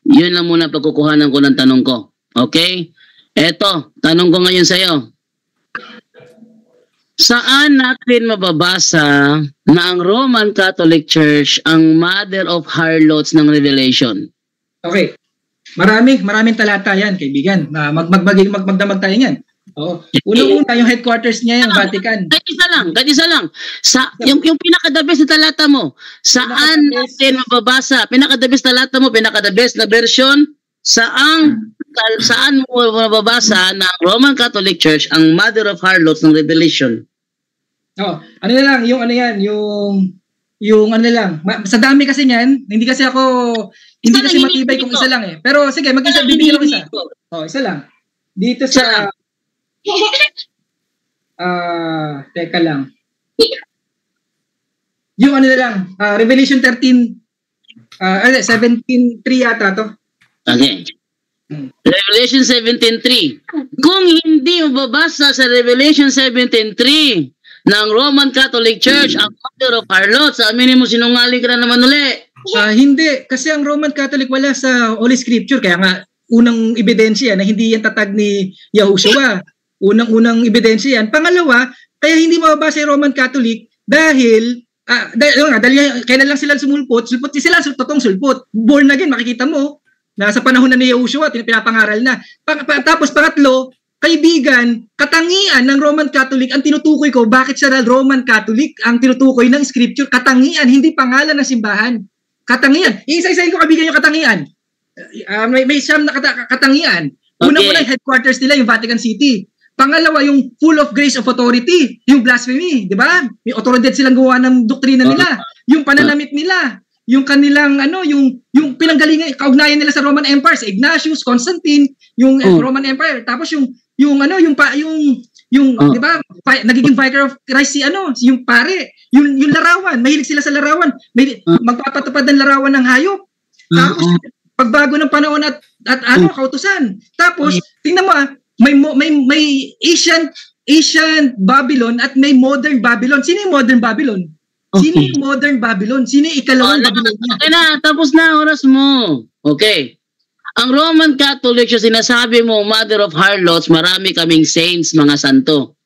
Yun lang muna pagkukuhanan ko ng tanong ko. Okay? Eto, tanong ko ngayon sa'yo. Saan natin mababasa na ang Roman Catholic Church ang mother of harlots ng Revelation? Okay. Maraming talata yan, kaibigan. Magdamag tayo yan. Oo. Una-una, yung headquarters niya, yung Vatican. Kahit isa lang. Yung pinaka-the best na talata mo, saan natin mababasa? Pinaka-the best talata mo, pinaka-the best na version, saan mo mababasa na Roman Catholic Church ang mother of harlots ng Revelation? Ano na lang, yung ano lang, sa dami kasi niyan, hindi kasi matibay kung isa lang eh. Pero sige, mag-isa, bibigyan ko isa. Isa lang. Dito sa teka lang. Yung ano na lang, Revelation 13 17:3 yata to. Okay. Revelation 17:3. Kung hindi mababasa sa Revelation 17:3 ng Roman Catholic Church ang mother of harlots, aminin mo sinungaling ka na naman uli. Hindi, kasi ang Roman Catholic wala sa Holy Scripture, kaya nga unang ebidensya na hindi yan tatag ni Yahushua. Unang ebidensya yan. Pangalawa, kaya hindi mababasa yung Roman Catholic dahil kailan lang sila sulpot sila totoong sulpot. Born again, makikita mo, nasa panahon na ni Yahushua, pinapangaral na. Tapos pangatlo, kaibigan, katangian ng Roman Catholic, ang tinutukoy ko, bakit siya na Roman Catholic, ang tinutukoy ng Scripture, katangian, hindi pangalan ng simbahan. Katangian. Isa-isahin ko, kaibigan, yung katangian. May siyam na katangian. Una-una, headquarters nila, yung Vatican City. Pangalawa, yung full of grace of authority, yung blasphemy, di ba? May autoridad silang gawa ng doktrina nila. Yung pananamit nila, yung kanilang yung pinanggalingan, kaugnayan nila sa Roman Empire, sa Ignatius, Constantine, yung Roman Empire. Tapos yung di ba, nagiging vicar of Christ yung pare, yung larawan, mahilig sila sa larawan, magpapatupad ng larawan ng hayop. Tapos pagbago ng panahon at kautusan. Tapos tingnan mo may ancient Babylon at may modern Babylon. Sino yung modern Babylon? Sino yung modern Babylon? Sino yung ikalawang Babylon? Okay na, tapos na oras mo. Okay. Ang Roman Catholic, yung sinasabi mo, mother of harlots, marami kaming saints, mga santo.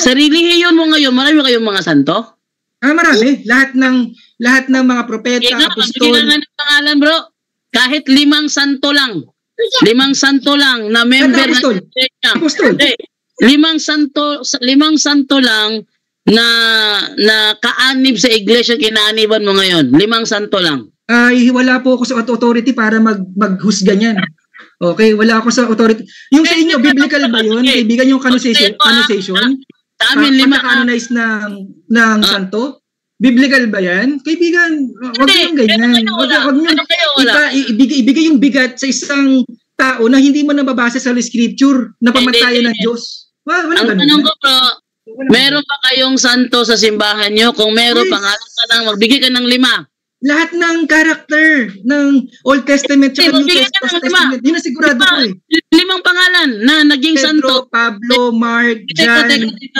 Sa relihiyon mo ngayon, marami kayong mga santo? Marami. Lahat ng mga propeta, apostol. Bigyan nga ng pangalan, bro. Kahit 5 santo lang. 5 santo lang na member ng Iglesia. Apostol. 5 santo lang na kaanib sa iglesia kinaaniban mo ngayon. 5 santo lang. Wala po ako sa authority para maghusga niyan. Okay, wala ako sa authority. Yung sa inyo, biblical ba yun? Kaibigan yung canonization? Sa amin, 5 canonize ng santo? Biblical ba yan? Kaibigan, wag yung ganyan. Wag nyo ibigay yung bigat sa isang tao na hindi mo nababasa sa Scripture na pamantayan ng Diyos. Wala ang tanong ko, bro, meron pa kayong santo sa simbahan nyo? Kung meron, pangalan ka lang, magbigay ka ng 5. lahat ng character ng Old Testament at New Testament. Yun na sigurado ko eh. 5 pangalan na naging santo. Pedro, Pablo, Mark, John.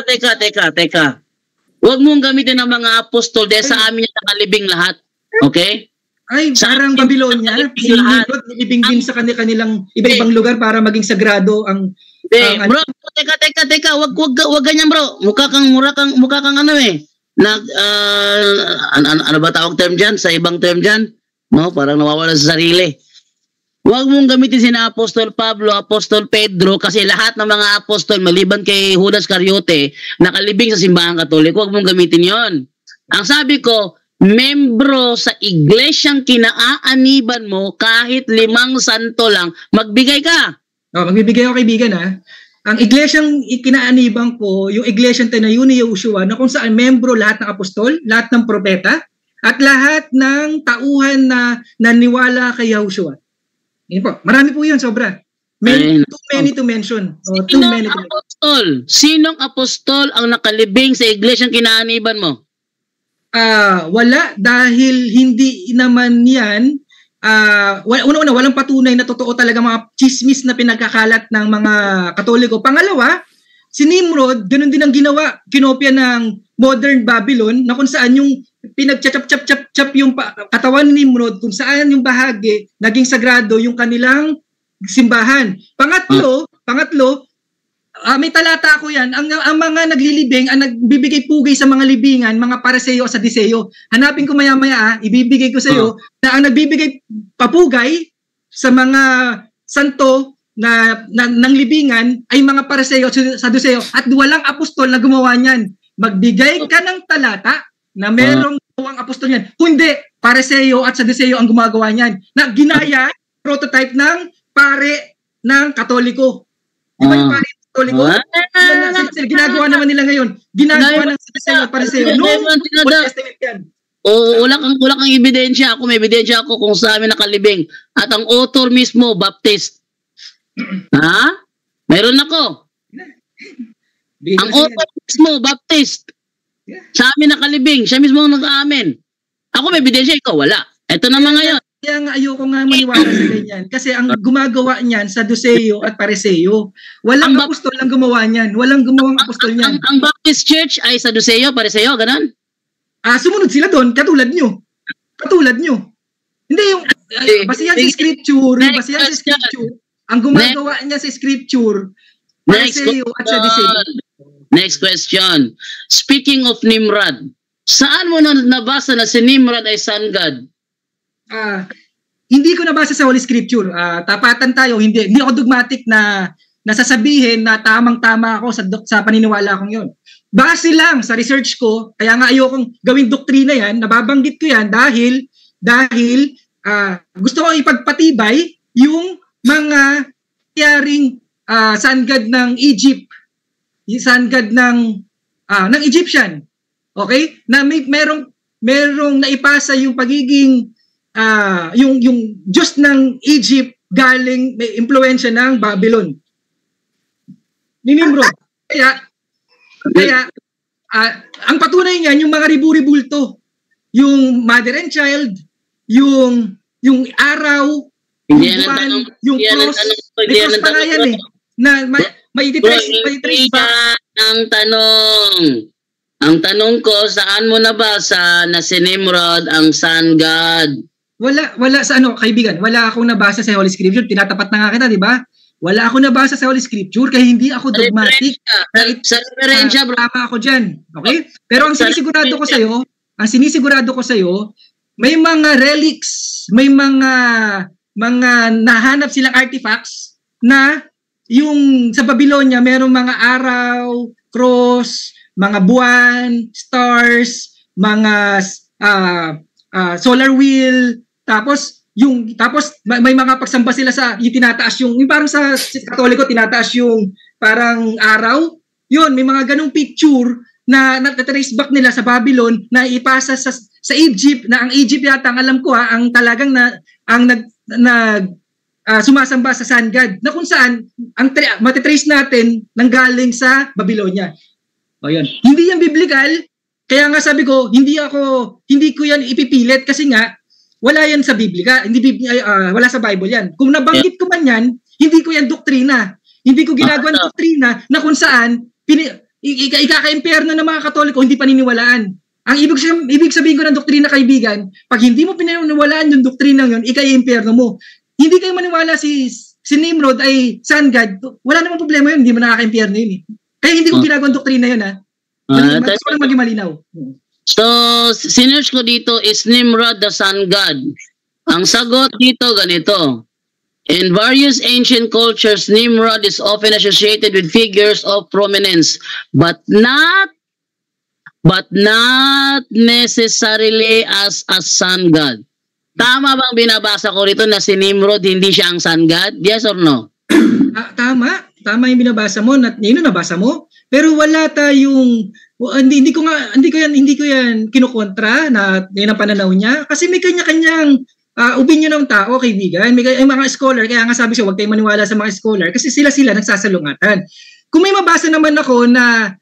Teka. Huwag mong gamitin ng mga apostol dahil sa amin yung nakalibing lahat. Okay? Ay, parang Babylonia. Nilibing din sa kanilang iba-ibang lugar para maging sagrado ang... bro, teka. Wag ganyan, bro. Mukha kang ano eh. Ano ba tawag term dyan? Sa ibang term dyan? No, parang nawawala sa sarili. Huwag mong gamitin sina Apostol Pablo, Apostol Pedro, kasi lahat ng mga apostol, maliban kay Judas Iscariote, nakalibing sa simbahan Katoliko. Huwag mong gamitin yon. Ang sabi ko, membro sa iglesyang kinaaaniban mo, kahit 5 santo lang, magbigay ka. Magbibigay ako, kaibigan ha. Ang iglesyang kinaaniban ko, yung iglesyang tinayo ni Yoshua, na kung saan membro lahat ng apostol, lahat ng propeta, at lahat ng tauhan na naniwala kay Yoshua. Yun po. Marami po yun, sobra. Too many to mention. Sinong apostol ang nakalibing sa iglesyang kinaaniban mo? Wala, dahil hindi naman yan una, walang patunay na totoo talaga mga chismis na pinagkakalat ng mga Katoliko. Pangalawa, si Nimrod, ganun din ang ginawa, kinopya ng modern Babylon, na kung saan yung pinagchap yung katawan ni Nimrod, kung saan yung bahagi naging sagrado yung kanilang simbahan. Pangatlo, may talata ko yan, ang mga naglilibing, ang nagbibigay pugay sa mga libingan, mga Pariseo sa Saduseo. Hanapin ko maya-maya, ibibigay ko sa iyo, na ang nagbibigay papugay sa mga santo ng libingan ay mga Pariseo sa Saduseo, at walang apostol na gumawa niyan. Magbigay ka ng talata na merong gawang apostol niyan. Kundi, Pariseo at Saduseo ang gumagawa niyan, na ginaya, prototype ng pare ng Katoliko. Di ba yung pare Katoliko? Ginagawa naman nila ngayon. Ginagawa ng Pariseo. Old Testament yan. Wala kang ebidensya. Ako may ebidensya ako kung sa amin nakalibing. At ang author mismo, Baptist. Ha? Meron ako. Ang author mismo, Baptist. Sa amin nakalibing. Siya mismo ang nag-aamin. Ako may ebidensya, ikaw wala. Ito naman ngayon. Kaya nga ayoko nga maniwala sa ganyan. Kasi ang gumagawa niyan sa Saduseo at Pariseo. Walang apostol ang gumawa niyan. Walang gumawang apostol niyan. Ang Baptist Church ay Saduseo, Pariseo, ganun? Sumunod sila doon, katulad nyo. Hindi yung, basihan sa scripture, ang gumagawa niya sa scripture, Pariseo at Saduseo. Next question. Speaking of Nimrod, saan mo nabasa na si Nimrod ay sun god? Hindi ko nabasa sa Holy Scripture. Tapatan tayo, hindi ako dogmatic na nasasabihin na tamang-tama ako sa paniniwala kong yon. Base lang sa research ko, kaya nga ayokong gawing doktrina yan, nababanggit ko yan dahil gusto ko ipagpatibay yung mga tiyaring sun god ng Egypt, yung sun god ng Egyptian. Okay? Na merong naipasa yung pagiging yung Diyos ng Egypt galing may impluwensya ng Babylon. Ni Nimrod. Kaya ang patunay niyan yung mga ribu-ribulto, yung mother and child, yung araw, yung buwan, yung cross. May cross pa nga yan eh. Na may trace ba? Ang tanong ko, saan mo nabasa na si Nimrod ang sun god? Wala sa kaibigan. Wala akong nabasa sa Holy Scripture. Tinatapat na nga kita, di ba? Wala akong nabasa sa Holy Scripture kaya hindi ako dogmatic. Sa referensya, bro. Tama ako dyan. Okay? Pero ang sinisigurado ko sa iyo, may mga relics, may mga nahanap silang artifacts na yung sa Babylonia, merong mga araw, cross, mga buwan, stars, mga solar wheel, tapos may mga pagsamba sila sa yung tinataas yung parang sa Katoliko tinataas yung parang araw. Yun, may mga ganung picture na nata-trace back nila sa Babylon na ipasa sa Egypt, na ang Egypt yata ang alam ko ang talagang sumasamba sa sun god, na kung saan ang matitrace natin nanggaling sa Babylonia. O yun. Hindi yan biblical, Kaya nga sabi ko, hindi ko yan ipipilit kasi nga, wala yan sa Biblia, wala sa Bible yan. Kung nabanggit ko man yan, hindi ko yan doktrina. Hindi ko ginagawa ng doktrina na kung saan ikaka-impyerno ng mga Katoliko hindi paniniwalaan. Ang ibig sabihin ko ng doktrina, kaibigan, pag hindi mo pinaniwalaan yung doktrina yun, ikaka-impyerno mo. Hindi kayo maniwala si Nimrod ay sun god, wala namang problema yun, hindi mo nakaka-impyerno yun eh. Kaya hindi ko ginagawa ng doktrina yun ha. Gusto ko lang maging malinaw. So, sinerch ko dito, is Nimrod the sun god? Ang sagot dito, ganito. In various ancient cultures, Nimrod is often associated with figures of prominence, but not necessarily as a sun god. Tama bang binabasa ko rito na si Nimrod hindi siya ang sun god? Yes or no? Tama yung binabasa mo, nabasa mo. Pero wala tayong hindi ko yan kinukontra na yan ang pananaw niya kasi may kanya-kanyang opinion ng tao, kaibigan. May mga scholar, kaya nga sabi siya, huwag tayong maniwala sa mga scholar kasi sila nagsasalungatan. Kung may mabasa naman ako na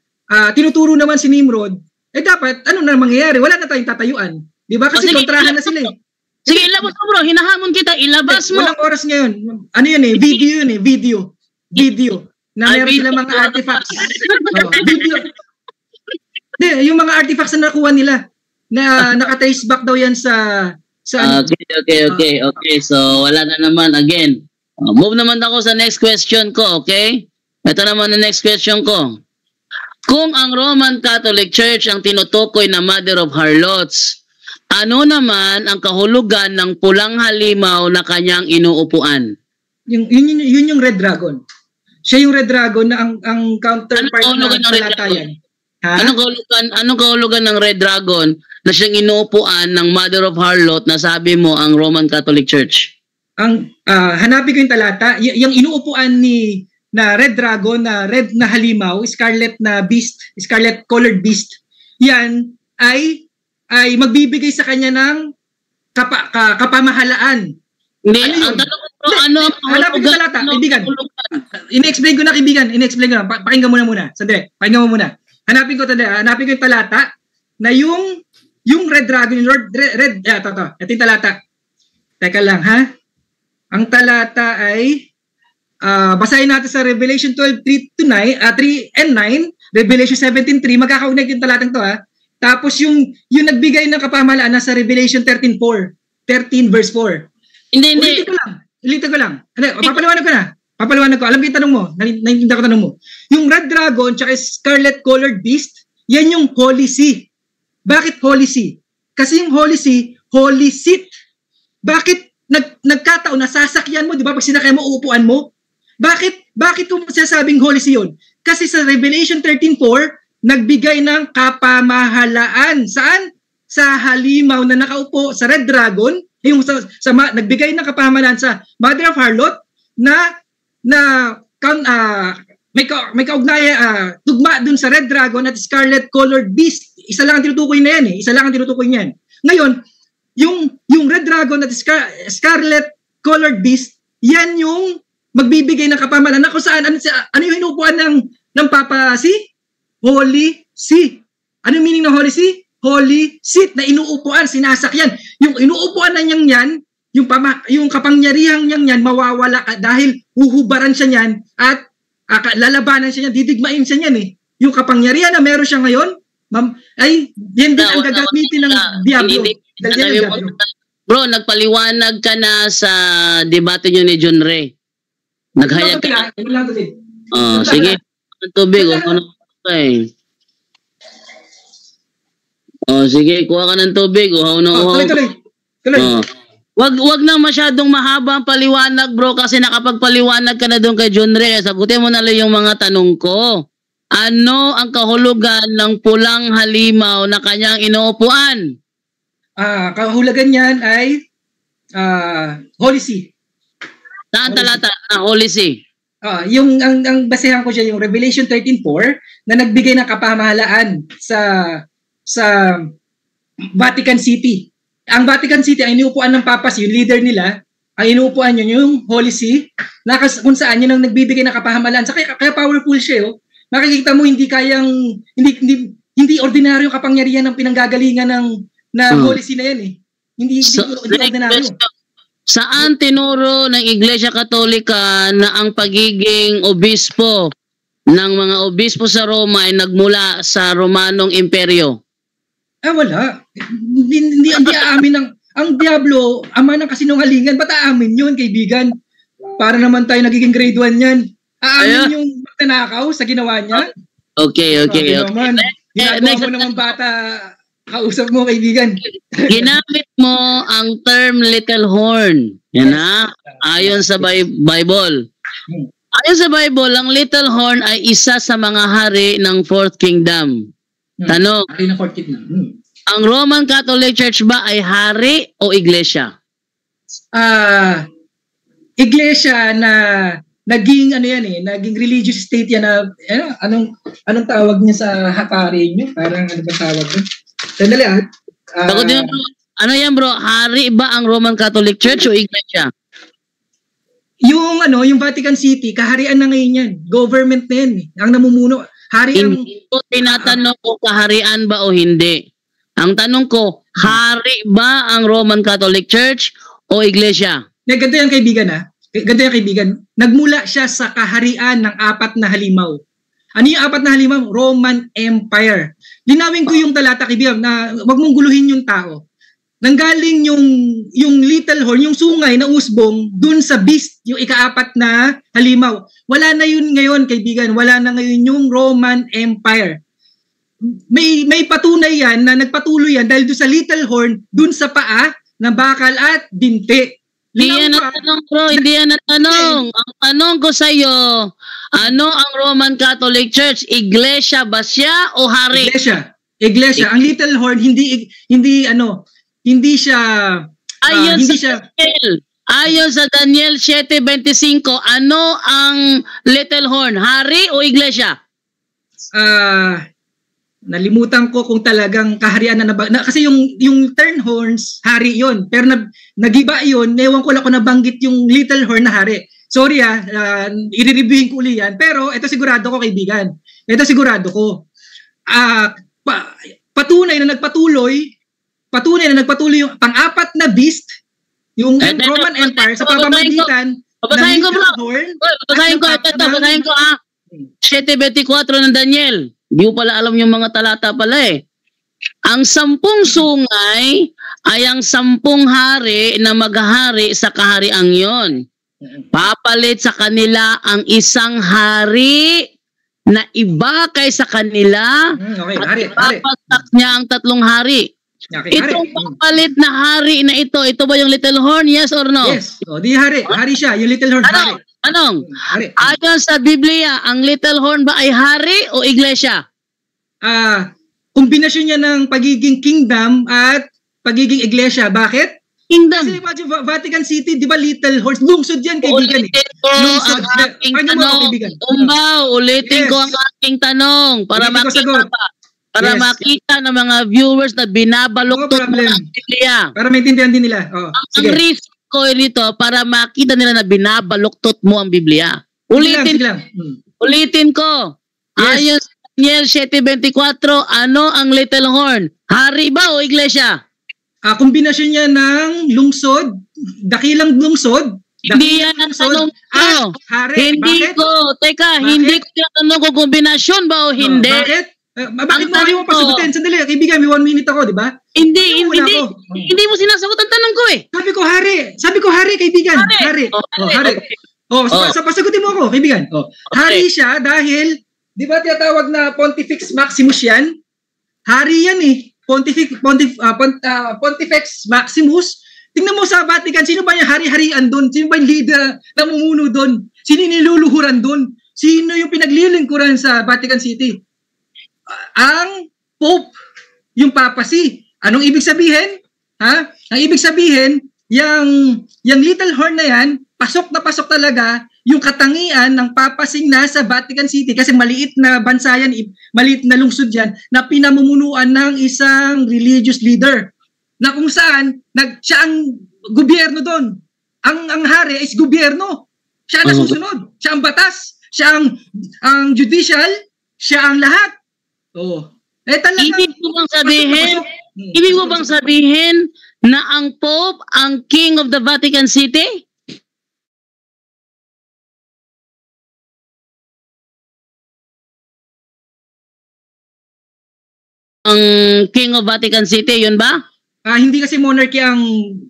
tinuturo naman si Nimrod, dapat, ano na mangyayari? Wala na tayong tatayuan. Di ba? Kasi kontrahan na sila eh. Sige, ilabas mo bro. Hinahamon kita. Ilabas mo. Walang oras ngayon. Ano yun eh? Video yun eh. Video. Na meron sila mga artifacts. Video. Yung mga artifacts na nakuha nila na naka-trace back daw yan sa Okay. So, wala na naman. Again, move naman ako sa next question ko, okay? Ito naman ang next question ko. Kung ang Roman Catholic Church ang tinutukoy na Mother of Harlots, ano naman ang kahulugan ng pulang halimaw na kanyang inuupuan? Yun yung Red Dragon. Siya yung Red Dragon na ang counterpart ng talatayan. Anong kahulugan ng Red Dragon na siyang inuupuan ng Mother of Harlot na sabi mo ang Roman Catholic Church? Hanapin ko yung talata. Yung inuupuan na Red Dragon, na red na halimaw, scarlet colored beast, yan ay magbibigay sa kanya ng kapamahalaan. Hindi, hanapin ko talata, kaibigan. Ine-explain ko na, kaibigan. Pakinggan mo muna. Sandali, pakinggan mo muna. Hanapin ko yung talata na yung Red Dragon, ito yung talata. Teka lang, ha? Ang talata ay basahin natin sa Revelation 12:3-9, Revelation 17:3, magkakaugnay yung talatang to, ha? Tapos yung nagbigay ng kapamahalaan nasa Revelation 13 verse 4. Hindi. Ulitin ko lang. Papaliwanag ko. Alam ko yung tanong mo. Naiintindihan ko tanong mo. Yung Red Dragon tsaka Scarlet Colored Beast, yan yung Holy See. Bakit Holy See? Kasi yung Holy See, Holy Seat. Bakit nagkataon na sasakyan mo, di ba? Pag sinakay mo, uupuan mo. Bakit kung sinasabing Holy See yun? Kasi sa Revelation 13:4, nagbigay ng kapamahalaan. Saan? Sa halimaw na nakaupo sa Red Dragon, nagbigay ng kapamahalaan sa Mother of Harlot na may kaugnayan, tugma dun sa Red Dragon at Scarlet Colored Beast. Isa lang ang tinutukoy na yan eh. Ngayon, yung Red Dragon at Scarlet Colored Beast, yan yung magbibigay ng kapamahalaan na kung saan, ano yung inuupuan ng Papa Si? Holy See. Ano yung meaning ng Holy See? Holy Seat na inuupuan, sinasakyan. Yung inuupuan na niyang yan, yung kapangyarihang niyang yan, mawawala dahil huhubaran siya niyan at lalabanan siya niyan, didigmain siya niyan eh. Yung kapangyarihan na meron siya ngayon, ay yan din ang gagamitin ng Diablo. Bro, nagpaliwanag ka na sa debate nyo ni John Ray. Naghayag ka. Sige. Tubig. Sige, kuha ka ng tubig. Tuloy. Wag na masyadong mahaba ang paliwanag, bro, kasi nakapagpaliwanag ka na doon kay John Ray. Sagutin mo na lang yung mga tanong ko. Ano ang kahulugan ng pulang halimaw na kanyang inuupuan? Kahulugan niyan ay Holy See. Saan talata na Holy See? Ang basehan ko siya yung Revelation 13:4 na nagbigay ng kapamahalaan sa Vatican City. Ang Vatican City ang inuupuan ng Papa, yung leader nila, ang inuupuan niya yung Holy See, na kung saan yun ang nagbibigay ng kapamahalaan. Kaya powerful siya, oh. Makikita mo hindi hindi ordinaryong kapangyarihan ng pinanggagalingan ng Holy See na yan eh. Hindi ordinaryo. Saan tinuro ng Iglesia Katolika na ang pagiging obispo ng mga obispo sa Roma ay nagmula sa Romanong Imperyo? Wala. Hindi aamin ang Diablo, ama ng kasinungalingan. Ba't aamin yun, kaibigan? Para naman tayo nagiging grade 1 yan. Aamin yung magnanakaw sa ginawa niya? Okay. Naman, ginagawa mo naman bata, kausap mo, kaibigan. Ginamit mo ang term little horn. Yan ha? Ayon sa Bible. Ayon sa Bible, ang little horn ay isa sa mga hari ng Fourth Kingdom. Tanong, hari ng Fourth Kingdom. Ang Roman Catholic Church ba ay hari o iglesia? Iglesia na naging naging religious state yan na anong tawag niya sa hakari niyo? Parang ano ba tawag niyo? Sandali ano yan bro? Hari ba ang Roman Catholic Church o iglesia? Yung Vatican City, kaharian na ngayon yan. Government na yan. Ang namumuno. Hindi ko tinatanong ko kaharian ba o hindi. Ang tanong ko, hari ba ang Roman Catholic Church o iglesia? Ganito yan kaibigan. Nagmula siya sa kaharian ng 4 na halimaw. Ano yung 4 na halimaw? Roman Empire. Linawin ko yung talata, kaibigan, na wag mong guluhin yung tao. Nanggaling yung little horn, yung sungay na usbong, dun sa beast, yung ika-4 na halimaw. Wala na yun ngayon, kaibigan. Wala na ngayon yung Roman Empire. May patunay yan na nagpatuloy yan dahil doon sa little horn, dun sa paa, na bakal at binti. Hindi yan ang tanong bro, hindi yan ang tanong. Ang tanong ko sa iyo, ano ang Roman Catholic Church? Iglesia ba siya o hari? Iglesia. Ang little horn hindi siya Ayon sa Daniel 7:25, ano ang little horn? Hari o iglesia? Nalimutan ko kung talagang kaharian kasi yung turn horns, hari yon. Pero nagiba yon, ewan ko lang kung nabanggit yung little horn na hari. Sorry i-reviewin ko uli yan. Pero ito sigurado ko, kaibigan. Patunay na nagpatuloy yung pang-4 na beast, yung Roman Empire sa pamamagitan Babasahin ko bro. horn. Babasahin ko 7:24 ng Daniel. Di ko pala alam yung mga talata pala eh. Ang 10 sungay ay ang 10 hari na maghahari sa kahariang yon. Papalit sa kanila ang isang hari na iba kaysa kanila at ipapagtak niya ang 3 hari. Itong papalit na hari na ito ba yung little horn? Yes or no? Yes. Di hari. Hari siya. Yung little horn, hari. Anong? Ayon sa Biblia, ang little horn ba ay hari o iglesia? Kombinasyon niya ng pagiging kingdom at pagiging iglesia. Bakit? Kingdom. Kasi imagine, Vatican City, di ba little horn? Lungsod yan, kaibigan. Lungsod. Ang aking tanong. Ulitin ko ang aking tanong para makita ng mga viewers na binabaluktot mo ang Biblia. Para maintindihan din nila. Ang risk ko nito para makita nila na binabaluktot mo ang Biblia. Ulitin ko. Yes. Ayon sa Daniel 7:24, ano ang little horn? Hari ba o iglesia? Kombinasyon niya ng lungsod, dakilang lungsod. Hindi yan ang tanong ko. Hari. Hindi Bakit? ko. Teka, hindi ko tinatanong kung kombinasyon ba o hindi. Bakit? Bakit mo hindi mo pasagutin? Sandali, kaibigan, may 1 minute ako, di ba? Hindi mo sinasagot ang tanong ko eh. Sabi ko hari, kaibigan. Hari. Hari. Pasagutin mo ako, kaibigan. Hari siya dahil, di ba tinatawag na Pontifex Maximus yan? Hari yan eh. Pontifex Maximus. Tingnan mo sa Vatican, sino ba yung hari-harian doon? Sino ba yung leader na mumuno doon? Sino yung niluluhuran doon? Sino yung pinaglilingkuran sa Vatican City? Ang Pope, yung papacy. Anong ibig sabihin? Ang ibig sabihin, yung little horn na yan, pasok na pasok talaga yung katangian ng papasing nasa Vatican City kasi maliit na bansa yan, maliit na lungsod yan na pinamumunuan ng isang religious leader na kung saan siya ang gobyerno doon. Ang hari is gobyerno. Siya ang nasusunod. Siya ang batas. Siya ang judicial. Siya ang lahat. talaga. Ibig mo bang sabihin na ang Pope ang King of the Vatican City? Ang King of Vatican City, yun ba? Hindi kasi monarchy ang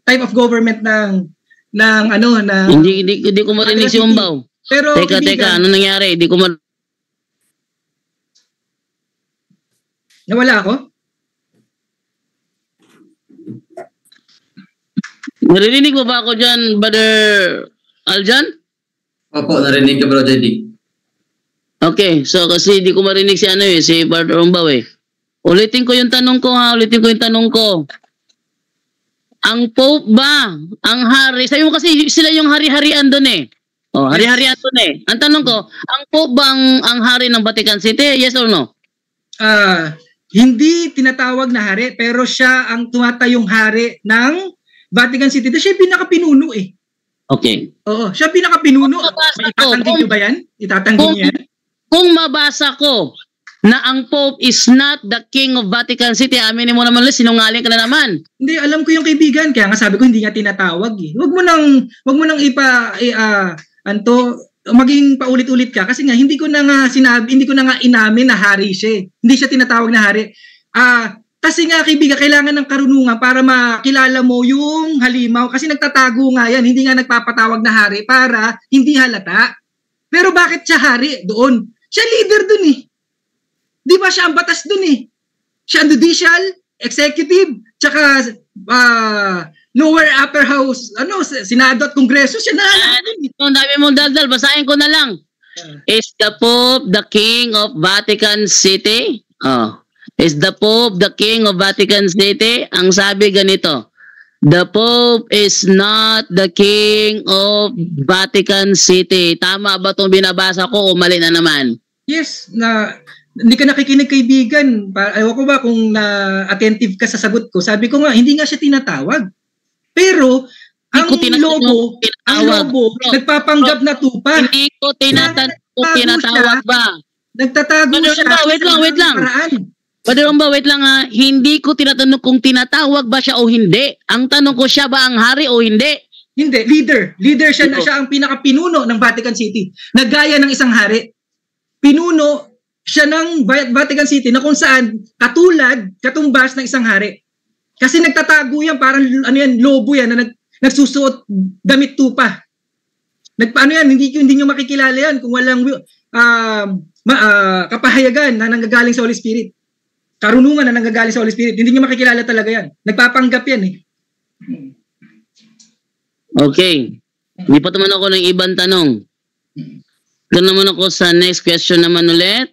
type of government ng Hindi ko marinig si Umbaw. Pero Teka, ano nangyari? Hindi ko nawala ako? Narinig mo ba ako dyan, Brother Aljan? Opo, narinig ka, Bro JD. Okay, so kasi di ko marinig si si Brother Umbaw eh. Ulitin ko yung tanong ko. Ang Pope ba, ang hari, sabi mo kasi sila yung hari-harian doon eh. Hari-harian doon eh. Ang tanong ko, ang Pope ba ang hari ng Vatican City? Yes or no? Hindi tinatawag na hari, pero siya ang tumatayong hari ng Vatican City. Siya yung pinaka-pinuno eh. Okay. Oo, siya pinaka-pinuno. Itatanggi nyo ba yan? Itatanggi nyo yan? Kung mabasa ko na ang Pope is not the King of Vatican City, aminin mo naman, sinungaling ka na naman. Hindi, alam ko yung kaibigan. Kaya nga sabi ko, hindi nga tinatawag eh. Huwag mo nang maging paulit-ulit ka. Kasi nga, hindi ko na nga inamin na hari siya. Hindi siya tinatawag na hari. Kasi nga, kaibigan, kailangan ng karunungan para makilala mo yung halimaw. Kasi nagtatago nga yan. Hindi nga nagpapatawag na hari para hindi halata. Pero bakit siya hari doon? Siya leader doon eh. Di ba siya ang batas doon eh? Siya ang judicial, executive, tsaka lower upper house, Senado at Kongreso, siya na. Ang dami mong daldal, basahin ko na lang. Is the Pope the King of Vatican City? Is the Pope the King of Vatican City? Ang sabi ganito, the Pope is not the King of Vatican City. Tama ba itong binabasa ko o mali na naman? Yes, hindi ka nakikinig, kaibigan. Ayaw ko ba kung attentive ka sa sagot ko. Sabi ko nga, hindi nga siya tinatawag. Pero, ang logo, nagpapanggap na tupa. Hindi ko tinatawag ba? Nagtatago siya. Wait lang. Wait lang ha. Hindi ko tinatanong kung tinatawag ba siya o hindi. Ang tanong ko, siya ba ang hari o hindi? Hindi, leader. Leader siya na siya ang pinaka-pinuno ng Vatican City. Nagaya ng isang hari. Pinuno siya ng Vatican City na kung saan katumbas ng isang hari. Kasi nagtatago yan, parang lobo yan na nagsusuot damit tupa. Hindi nyo makikilala yan kung walang kapahayagan na nanggagaling sa Holy Spirit. Karunungan na nanggagaling sa Holy Spirit. Hindi nyo makikilala talaga yan. Nagpapanggap yan eh. Okay. Hindi pa naman ako ng ibang tanong. Doon naman ako sa next question naman ulit.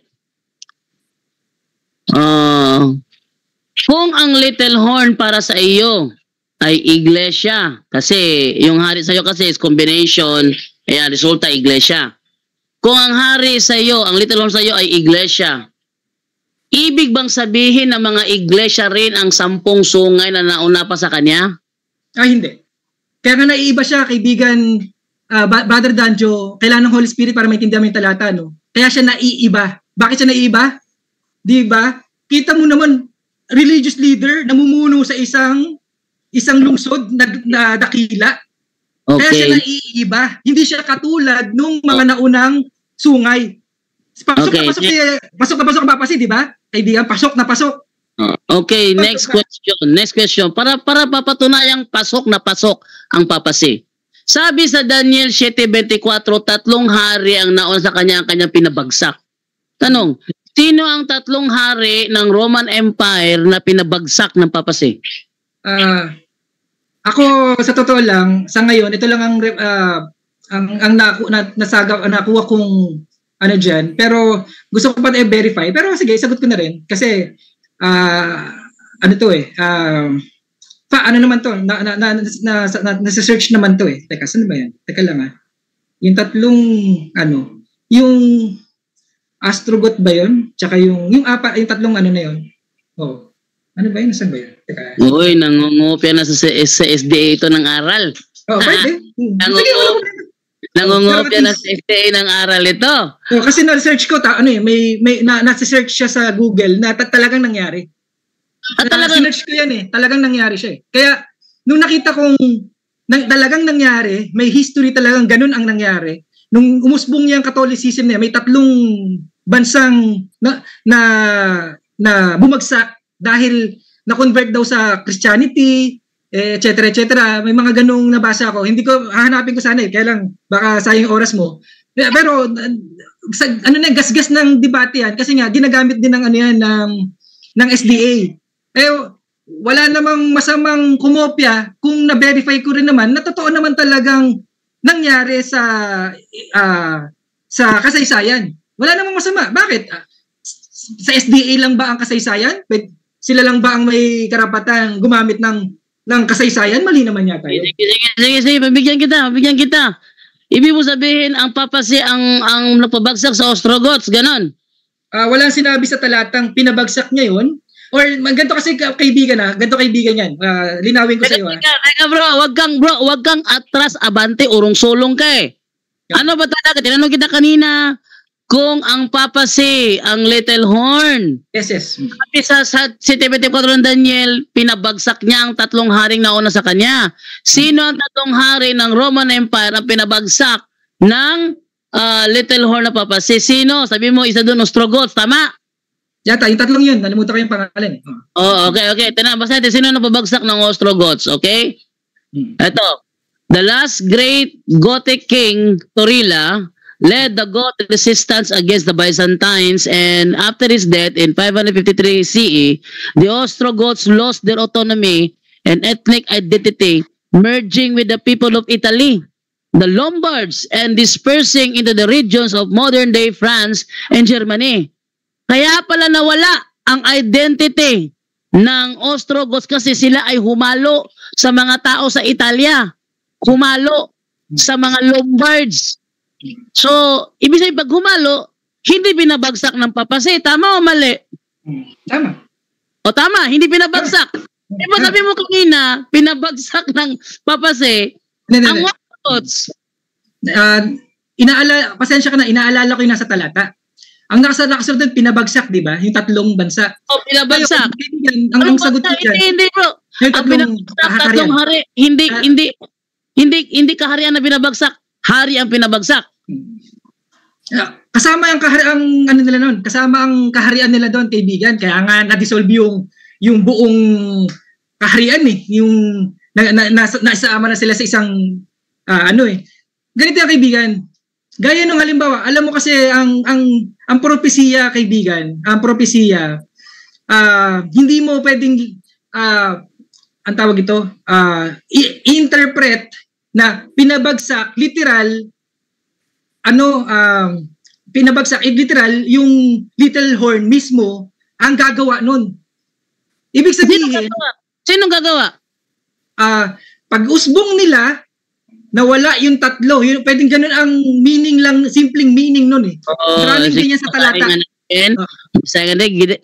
Kung ang little horn para sa iyo ay iglesia, kasi yung hari sa iyo kasi is combination, kaya resulta iglesia. Kung ang hari sa iyo, ang little horn sa iyo ay iglesia, ibig bang sabihin na mga iglesia rin ang 10 sungay na nauna pa sa kanya? Hindi. Kaya nga naiiba siya, kaibigan Brother Danjo, kailangan ng Holy Spirit para maintindihan mo yung talata, no? Kaya siya naiiba. Bakit siya naiiba? Di ba? Kita mo naman, religious leader namumuno sa isang lungsod na dakila. Okay. Kaya siya naiiba. Hindi siya katulad nung mga naunang sungay. Pasok na pasok ang papasi, di ba? Kaibigan, pasok na pasok. Okay, next question. Para papatunayang pasok na pasok ang papasi. Sabi sa Daniel 7:24, 3 hari ang naon sa kanya ang kanyang pinabagsak. Tanong, sino ang 3 hari ng Roman Empire na pinabagsak ng papasi? Ako sa totoo lang, sa ngayon ito lang ang nakuha kong diyan, pero gusto ko pa i-verify. Pero sige, sagot ko na rin kasi paano naman to? Nasa-search naman to eh. Teka, saan ba yan? Teka lang Yung 3 yung Astrogot ba yun? Tsaka yung 3 na yun. Ano ba yun? Saan ba yun? Teka. Uy, nangungopia na sa SDA ito ng aral. Pwede. Nangungopia na sa STA ng aral ito. Kasi na-search ko, nasa-search siya sa Google na talagang nangyari. At talagang search ko yan talagang nangyari siya Kaya, nung nakita kong talagang nangyari, may history talagang ganun ang nangyari. Nung umusbong niya ang Catholicism niya, may 3 bansang na bumagsak dahil na-convert daw sa Christianity, etc. May mga ganung nabasa ako. Hindi ko hahanapin ko sana kaya lang baka sayang oras mo. Pero gasgas ng debate yan kasi nga ginagamit din ng SDA. Wala namang masamang kumopya kung na-verify ko rin naman na totoo naman talagang nangyari sa kasaysayan. Wala namang masama. Bakit? Sa SDA lang ba ang kasaysayan? Sila lang ba ang may karapatan gumamit ng kasaysayan? Mali naman yata yun. Sige, pabigyan kita. Ibig mo sabihin, ang papasi ang napabagsak sa Ostrogoths, ganon? Walang sinabi sa talatang pinabagsak niya yun. Or ganito kasi kaibigan yan. Linawin ko sa iyo. Teka bro, wag kang atras abante, urong sulong ka Ano ba talaga? Tinanong kita kanina kung ang papasi, ang Little Horn. Yes. Sabi sa 7:24 ng Daniel, pinabagsak niya ang 3 haring nauna sa kanya. Sino ang 3 hari ng Roman Empire ang pinabagsak ng Little Horn na papasi? Sino? Sabi mo, isa doon, Ostrogoths, tama? Yata, yung 3 yun. Nalimutan ko yung pangalan. Okay. Basta natin, sino na pabagsak ng Ostrogoths, okay? Ito, the last great Gothic king, Torilla, led the Goth resistance against the Byzantines, and after his death in 553 CE, the Ostrogoths lost their autonomy and ethnic identity, merging with the people of Italy, the Lombards, and dispersing into the regions of modern-day France and Germany. Kaya pala nawala ang identity ng Ostrogoths kasi sila ay humalo sa mga tao sa Italia, humalo sa mga Lombards. So, ibig sabihin pag humalo, hindi binabagsak ng papasi. Tama o mali? Tama. O tama, hindi binabagsak. Diba sabi mo kanina, pinabagsak ng papasi ang Ostrogoths. Pasensya ka na, inaalala ko yung nasa talata. Ang nakasunod doon, pinabagsak, di ba? Yung 3 bansa. O, pinabagsak. Ang sagot ko dyan. Hindi bro. Ang pinabagsak, 3 hari. Hindi kaharian na binabagsak. Hari ang pinabagsak. Kasama ang nila noon. Kasama ang kaharian nila doon, kaibigan. Kaya nga na-dissolve yung buong kaharian Yung naisama na sila sa isang Ganito yung kaibigan. Gaya nung halimbawa, alam mo kasi ang propesiya, kaibigan, hindi mo pwedeng ang tawag ito, interpret na pinabagsak literal literal yung Little Horn mismo ang gagawa nun. Ibig sabihin, Sino gagawa? Pag usbong nila, nawala yung 3. Yung, pwedeng ganun ang meaning lang, simpleng meaning nun Maraming ganyan sa talata.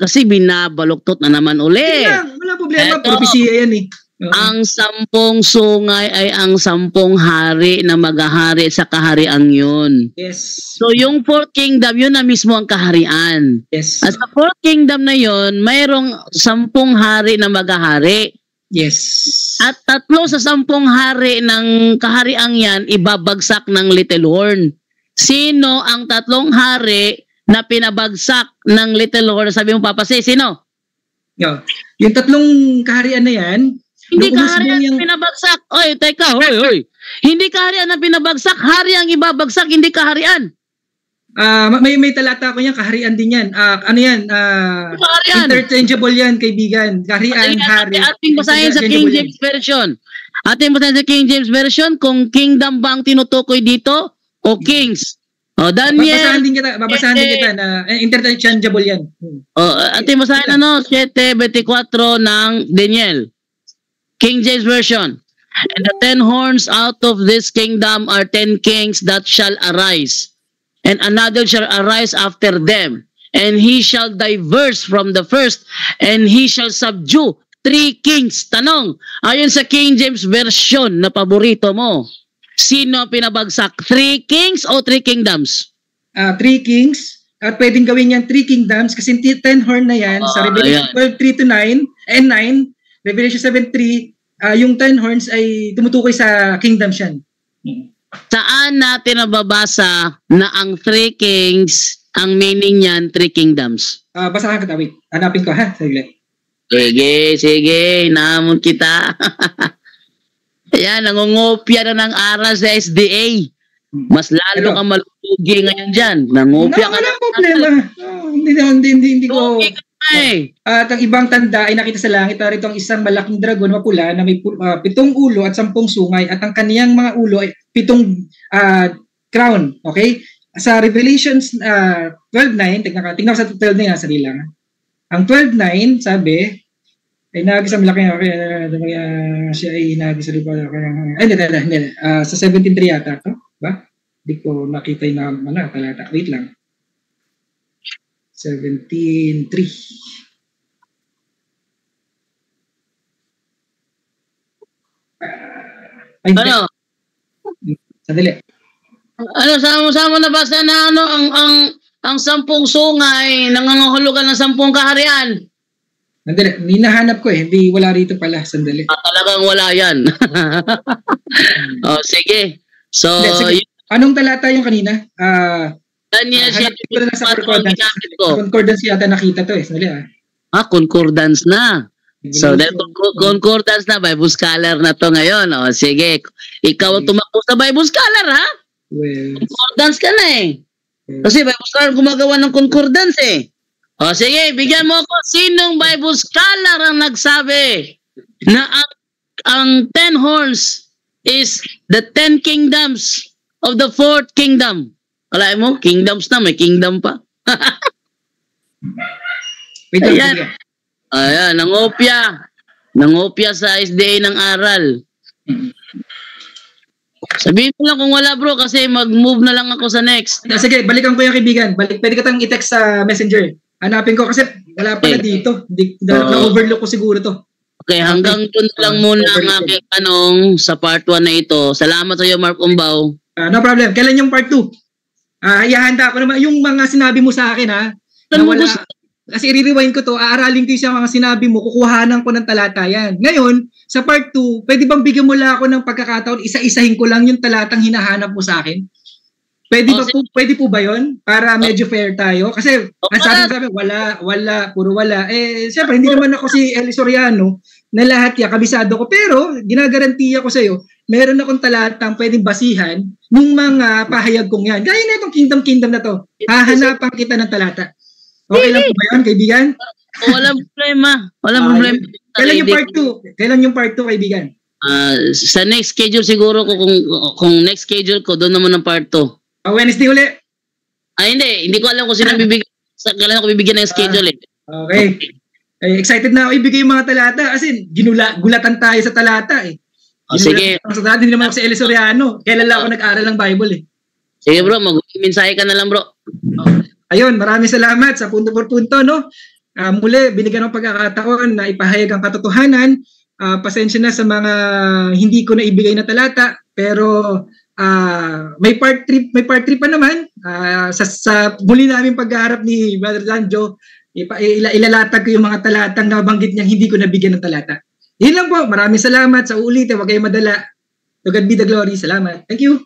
Kasi binabaluktot na naman uli. Wala problema, propesiya yan Ang 10 sungay ay ang 10 hari na maghahari sa kaharian yun. Yes. So yung 4th kingdom, yun na mismo ang kaharian. Yes. At sa 4th kingdom na yun, mayroong 10 hari na maghahari. Yes. At 3 sa 10 hari ng kahariang yan, ibabagsak ng Little Horn. Sino ang 3 hari na pinabagsak ng Little Horn? Sabi mo, papasi, sino? Yung 3 kaharian na yan, hindi kaharian na pinabagsak. Oy, teka, hoy. Hindi kaharian na pinabagsak, hari ang ibabagsak, hindi kaharian. May talata ko yan, kaharian din yan. Interchangeable yan, kaibigan. Kaharian, hari. Ating basahin sa King James Version. Kung kingdom ba ang tinutukoy dito o kings. O Daniel. Babasahan din kita na interchangeable yan. Ating basahin 7:24 ng Daniel. King James Version. And the 10 horns out of this kingdom are 10 kings that shall arise. And another shall arise after them. And he shall diverse from the first. And he shall subdue 3 kings. Tanong, ayon sa King James Version na paborito mo, sino ang pinabagsak? 3 kings o 3 kingdoms? 3 kings. At pwedeng gawin yan 3 kingdoms kasi 10 horn na yan sa Revelation 12:3 to 9 and 9, Revelation 7:3, yung 10 horns ay tumutukoy sa kingdoms yan. Saan natin nababasa na ang 3 kings, ang meaning niyan 3 kingdoms? Basahan kita, wait. Hanapin ko ha, saglit. Sige, naamon kita. Ayan, nangungopia na ng aral sa SDA. Mas lalo kang malulugi ngayon dyan. Nangopia ka walang problema. Hindi ko. At ang ibang tanda ay nakita sa langit. Narito ang isang malaking dragon mapula na may 7 ulo at 10 sungay. At ang kaniyang mga ulo ay 7 crown. Okay? Sa Revelations 12:9, tingnan ko sa 12:9 nasa lang. Ang 12:9 sabi, ay nagis ang malaki siya ay nagis sa lupa. Hindi. Sa 17:3 yata to. Ba? Hindi ko nakita yung talata. Wait lang. 17:3. Ano? Sandali. Ano, sama nabasa na ang 10 sungay, nangangahulugan ng 10 kaharian. Hindi nahanap ko eh. Hindi, wala rito pala. Sandali. Talagang wala yan. Sige. So, anong talata yung kanina? Daniel, sa concordance yata nakita to eh. Sandali concordance na. So, concordance na, Bible scholar na to ngayon. Sige. Ikaw ang tumakbo sa Bible scholar, ha? Well, concordance ka na eh. Kasi Bible scholar gumagawa ng concordance eh. Sige, bigyan mo ako. Sinong Bible scholar ang nagsabi na ang 10 horns is the 10 kingdoms of the 4th kingdom? Alay mo, kingdoms na, may kingdom pa. Ayan, nangopya sa SDA ng aral. Sabihin mo lang kung wala bro kasi mag-move na lang ako sa next. Sige, balikan ko yung kaibigan. Pwede ka tayong i-text sa messenger. Hanapin ko kasi wala pala dito. Na-overlook ko siguro to. Okay, hanggang doon lang muna ang aking tanong sa part 1 na ito. Salamat sa iyo, Mark Umbaw. No problem. Kailan yung part 2? Ihahanda ko naman yung mga sinabi mo sa akin ha. Kasi i-rewind ko to, aaralin ko yung mga sinabi mo, kukuhanan ko ng talata yan. Ngayon, sa part 2, pwede bang bigyan mo lang ako ng pagkakataon, isa-isahin ko lang yung talatang hinahanap mo sa akin? Pwede po ba yun? Para medyo fair tayo? Kasi, sabi, wala, puro wala. Siyempre, hindi naman ako si Eli Soriano na lahat yan, kabisado ko. Pero, ginagarantiya ko sa'yo, meron akong talatang pwedeng basihan ng mga pahayag kong yan. Gaya na itong kingdom na to. Hahanapan kita ng talata. Okay lang po ba yun, kaibigan? Walang problema. Kailan yung part 2? Kailan yung part 2, kaibigan? Sa next schedule siguro ko, kung next schedule ko, doon naman ang part 2. Wednesday uli? Hindi ko alam kung sino kailan ako bibigyan ng schedule eh. Okay. Excited na ako ibigay yung mga talata kasi gulatan tayo sa talata eh. Sige. Sa talata, hindi naman ako si Eli Soriano. Kailan lang ako nag-aral ng Bible eh. Sige bro, mag-mensahe ka na lang bro. Ayun, maraming salamat sa punto por punto, no? Muli, binigyan ng pagkakataon na ipahayag ang katotohanan. Pasensya na sa mga hindi ko na ibigay na talata, pero may part 3 pa naman. Sa muli namin pagharap ni Brother Danjo, ilalatag ko yung mga talatang nabanggit niyang hindi ko nabigyan ng talata. Yun lang po, maraming salamat. Sa ulitin, huwag kayong madala. To God be the glory. Salamat. Thank you.